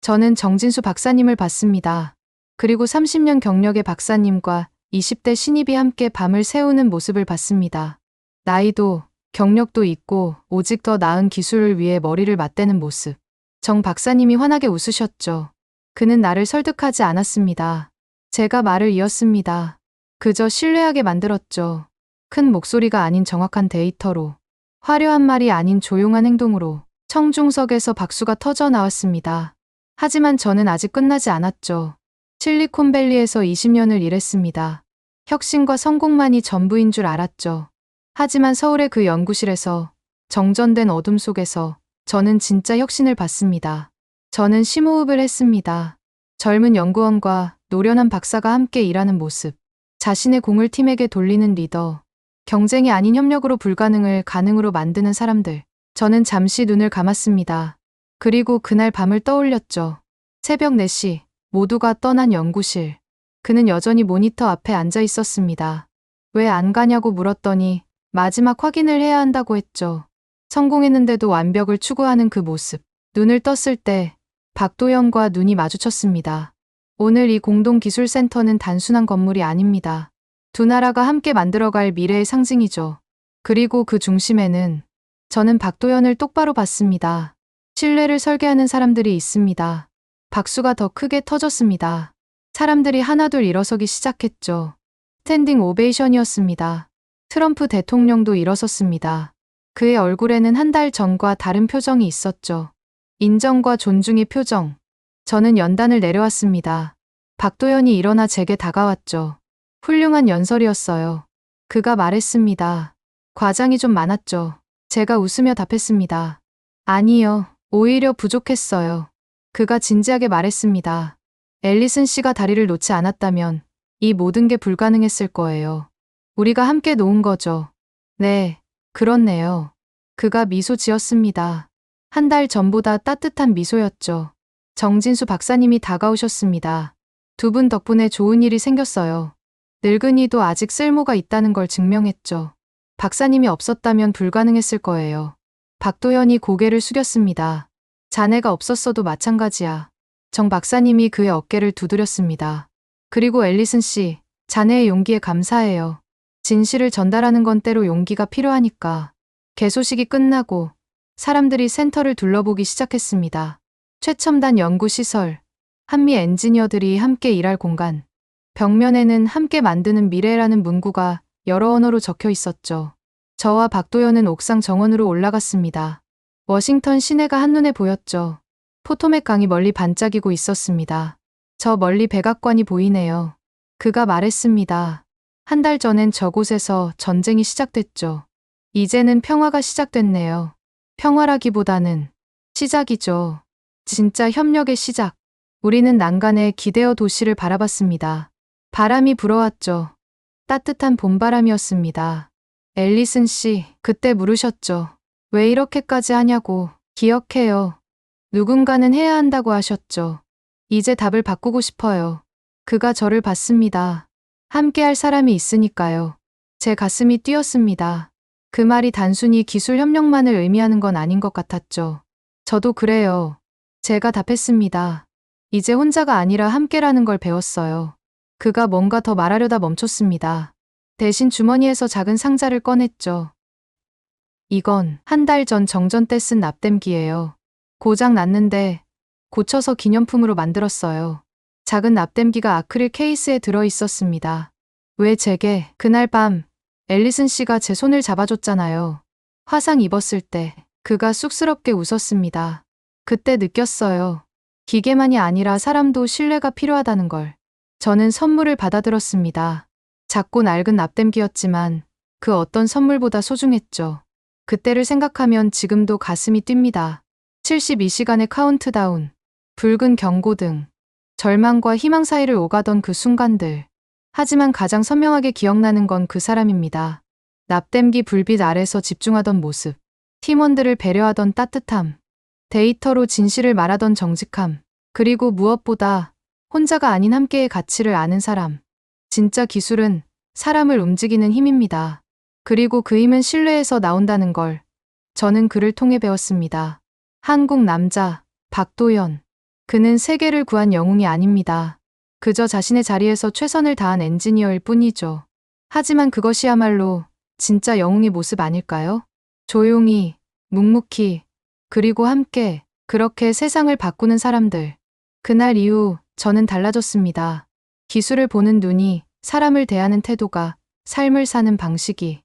저는 정진수 박사님을 봤습니다. 그리고 30년 경력의 박사님과 20대 신입이 함께 밤을 새우는 모습을 봤습니다. 나이도 경력도 있고 오직 더 나은 기술을 위해 머리를 맞대는 모습. 정 박사님이 환하게 웃으셨죠. 그는 나를 설득하지 않았습니다. 제가 말을 이었습니다. 그저 신뢰하게 만들었죠. 큰 목소리가 아닌 정확한 데이터로. 화려한 말이 아닌 조용한 행동으로. 청중석에서 박수가 터져 나왔습니다. 하지만 저는 아직 끝나지 않았죠. 실리콘밸리에서 20년을 일했습니다. 혁신과 성공만이 전부인 줄 알았죠. 하지만 서울의 그 연구실에서 정전된 어둠 속에서 저는 진짜 혁신을 봤습니다. 저는 심호흡을 했습니다. 젊은 연구원과 노련한 박사가 함께 일하는 모습. 자신의 공을 팀에게 돌리는 리더. 경쟁이 아닌 협력으로 불가능을 가능으로 만드는 사람들. 저는 잠시 눈을 감았습니다. 그리고 그날 밤을 떠올렸죠. 새벽 4시, 모두가 떠난 연구실. 그는 여전히 모니터 앞에 앉아 있었습니다. 왜 안 가냐고 물었더니 마지막 확인을 해야 한다고 했죠. 성공했는데도 완벽을 추구하는 그 모습. 눈을 떴을 때 박도연과 눈이 마주쳤습니다. 오늘 이 공동기술센터는 단순한 건물이 아닙니다. 두 나라가 함께 만들어갈 미래의 상징이죠. 그리고 그 중심에는 저는 박도연을 똑바로 봤습니다. 신뢰를 설계하는 사람들이 있습니다. 박수가 더 크게 터졌습니다. 사람들이 하나둘 일어서기 시작했죠. 스탠딩 오베이션이었습니다. 트럼프 대통령도 일어섰습니다. 그의 얼굴에는 한 달 전과 다른 표정이 있었죠. 인정과 존중의 표정. 저는 연단을 내려왔습니다. 박도연이 일어나 제게 다가왔죠. 훌륭한 연설이었어요. 그가 말했습니다. 과장이 좀 많았죠. 제가 웃으며 답했습니다. 아니요. 오히려 부족했어요. 그가 진지하게 말했습니다. 앨리슨 씨가 다리를 놓지 않았다면 이 모든 게 불가능했을 거예요. 우리가 함께 놓은 거죠. 네, 그렇네요. 그가 미소 지었습니다. 한 달 전보다 따뜻한 미소였죠. 정진수 박사님이 다가오셨습니다. 두 분 덕분에 좋은 일이 생겼어요. 늙은이도 아직 쓸모가 있다는 걸 증명했죠. 박사님이 없었다면 불가능했을 거예요. 박도연이 고개를 숙였습니다. 자네가 없었어도 마찬가지야. 정 박사님이 그의 어깨를 두드렸습니다. 그리고 앨리슨 씨, 자네의 용기에 감사해요. 진실을 전달하는 건 때로 용기가 필요하니까. 개소식이 끝나고 사람들이 센터를 둘러보기 시작했습니다. 최첨단 연구시설, 한미 엔지니어들이 함께 일할 공간. 벽면에는 함께 만드는 미래라는 문구가 여러 언어로 적혀 있었죠. 저와 박도연은 옥상 정원으로 올라갔습니다. 워싱턴 시내가 한눈에 보였죠. 포토맥 강이 멀리 반짝이고 있었습니다. 저 멀리 백악관이 보이네요. 그가 말했습니다. 한 달 전엔 저곳에서 전쟁이 시작됐죠. 이제는 평화가 시작됐네요. 평화라기보다는 시작이죠. 진짜 협력의 시작. 우리는 난간에 기대어 도시를 바라봤습니다. 바람이 불어왔죠. 따뜻한 봄바람이었습니다. 앨리슨 씨, 그때 물으셨죠. 왜 이렇게까지 하냐고. 기억해요. 누군가는 해야 한다고 하셨죠. 이제 답을 바꾸고 싶어요. 그가 저를 봤습니다. 함께할 사람이 있으니까요. 제 가슴이 뛰었습니다. 그 말이 단순히 기술 협력만을 의미하는 건 아닌 것 같았죠. 저도 그래요. 제가 답했습니다. 이제 혼자가 아니라 함께라는 걸 배웠어요. 그가 뭔가 더 말하려다 멈췄습니다. 대신 주머니에서 작은 상자를 꺼냈죠. 이건 한 달 전 정전 때 쓴 납땜기예요. 고장 났는데 고쳐서 기념품으로 만들었어요. 작은 납땜기가 아크릴 케이스에 들어 있었습니다. 왜 제게 그날 밤 앨리슨 씨가 제 손을 잡아줬잖아요. 화상 입었을 때 그가 쑥스럽게 웃었습니다. 그때 느꼈어요. 기계만이 아니라 사람도 신뢰가 필요하다는 걸. 저는 선물을 받아들었습니다. 작고 낡은 납땜기였지만 그 어떤 선물보다 소중했죠. 그때를 생각하면 지금도 가슴이 뜁니다. 72시간의 카운트다운, 붉은 경고등, 절망과 희망 사이를 오가던 그 순간들. 하지만 가장 선명하게 기억나는 건 그 사람입니다. 납땜기 불빛 아래서 집중하던 모습, 팀원들을 배려하던 따뜻함, 데이터로 진실을 말하던 정직함, 그리고 무엇보다 혼자가 아닌 함께의 가치를 아는 사람. 진짜 기술은 사람을 움직이는 힘입니다. 그리고 그 힘은 신뢰에서 나온다는 걸 저는 그를 통해 배웠습니다. 한국 남자, 박도연. 그는 세계를 구한 영웅이 아닙니다. 그저 자신의 자리에서 최선을 다한 엔지니어일 뿐이죠. 하지만 그것이야말로 진짜 영웅의 모습 아닐까요? 조용히, 묵묵히, 그리고 함께 그렇게 세상을 바꾸는 사람들. 그날 이후 저는 달라졌습니다. 기술을 보는 눈이, 사람을 대하는 태도가, 삶을 사는 방식이.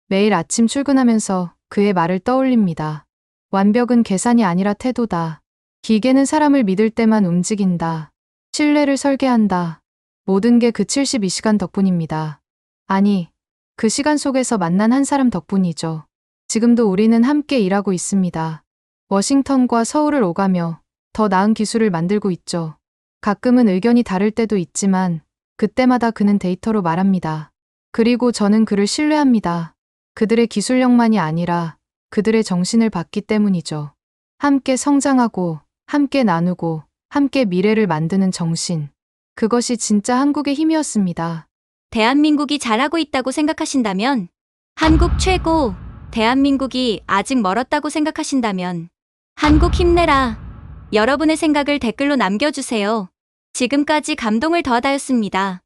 매일 아침 출근하면서 그의 말을 떠올립니다. 완벽은 계산이 아니라 태도다. 기계는 사람을 믿을 때만 움직인다. 신뢰를 설계한다. 모든 게 그 72시간 덕분입니다. 아니, 그 시간 속에서 만난 한 사람 덕분이죠. 지금도 우리는 함께 일하고 있습니다. 워싱턴과 서울을 오가며 더 나은 기술을 만들고 있죠. 가끔은 의견이 다를 때도 있지만 그때마다 그는 데이터로 말합니다. 그리고 저는 그를 신뢰합니다. 그들의 기술력만이 아니라 그들의 정신을 받기 때문이죠. 함께 성장하고, 함께 나누고, 함께 미래를 만드는 정신. 그것이 진짜 한국의 힘이었습니다. 대한민국이 잘하고 있다고 생각하신다면, 한국 최고, 대한민국이 아직 멀었다고 생각하신다면, 한국 힘내라. 여러분의 생각을 댓글로 남겨주세요. 지금까지 감동을 더하다였습니다.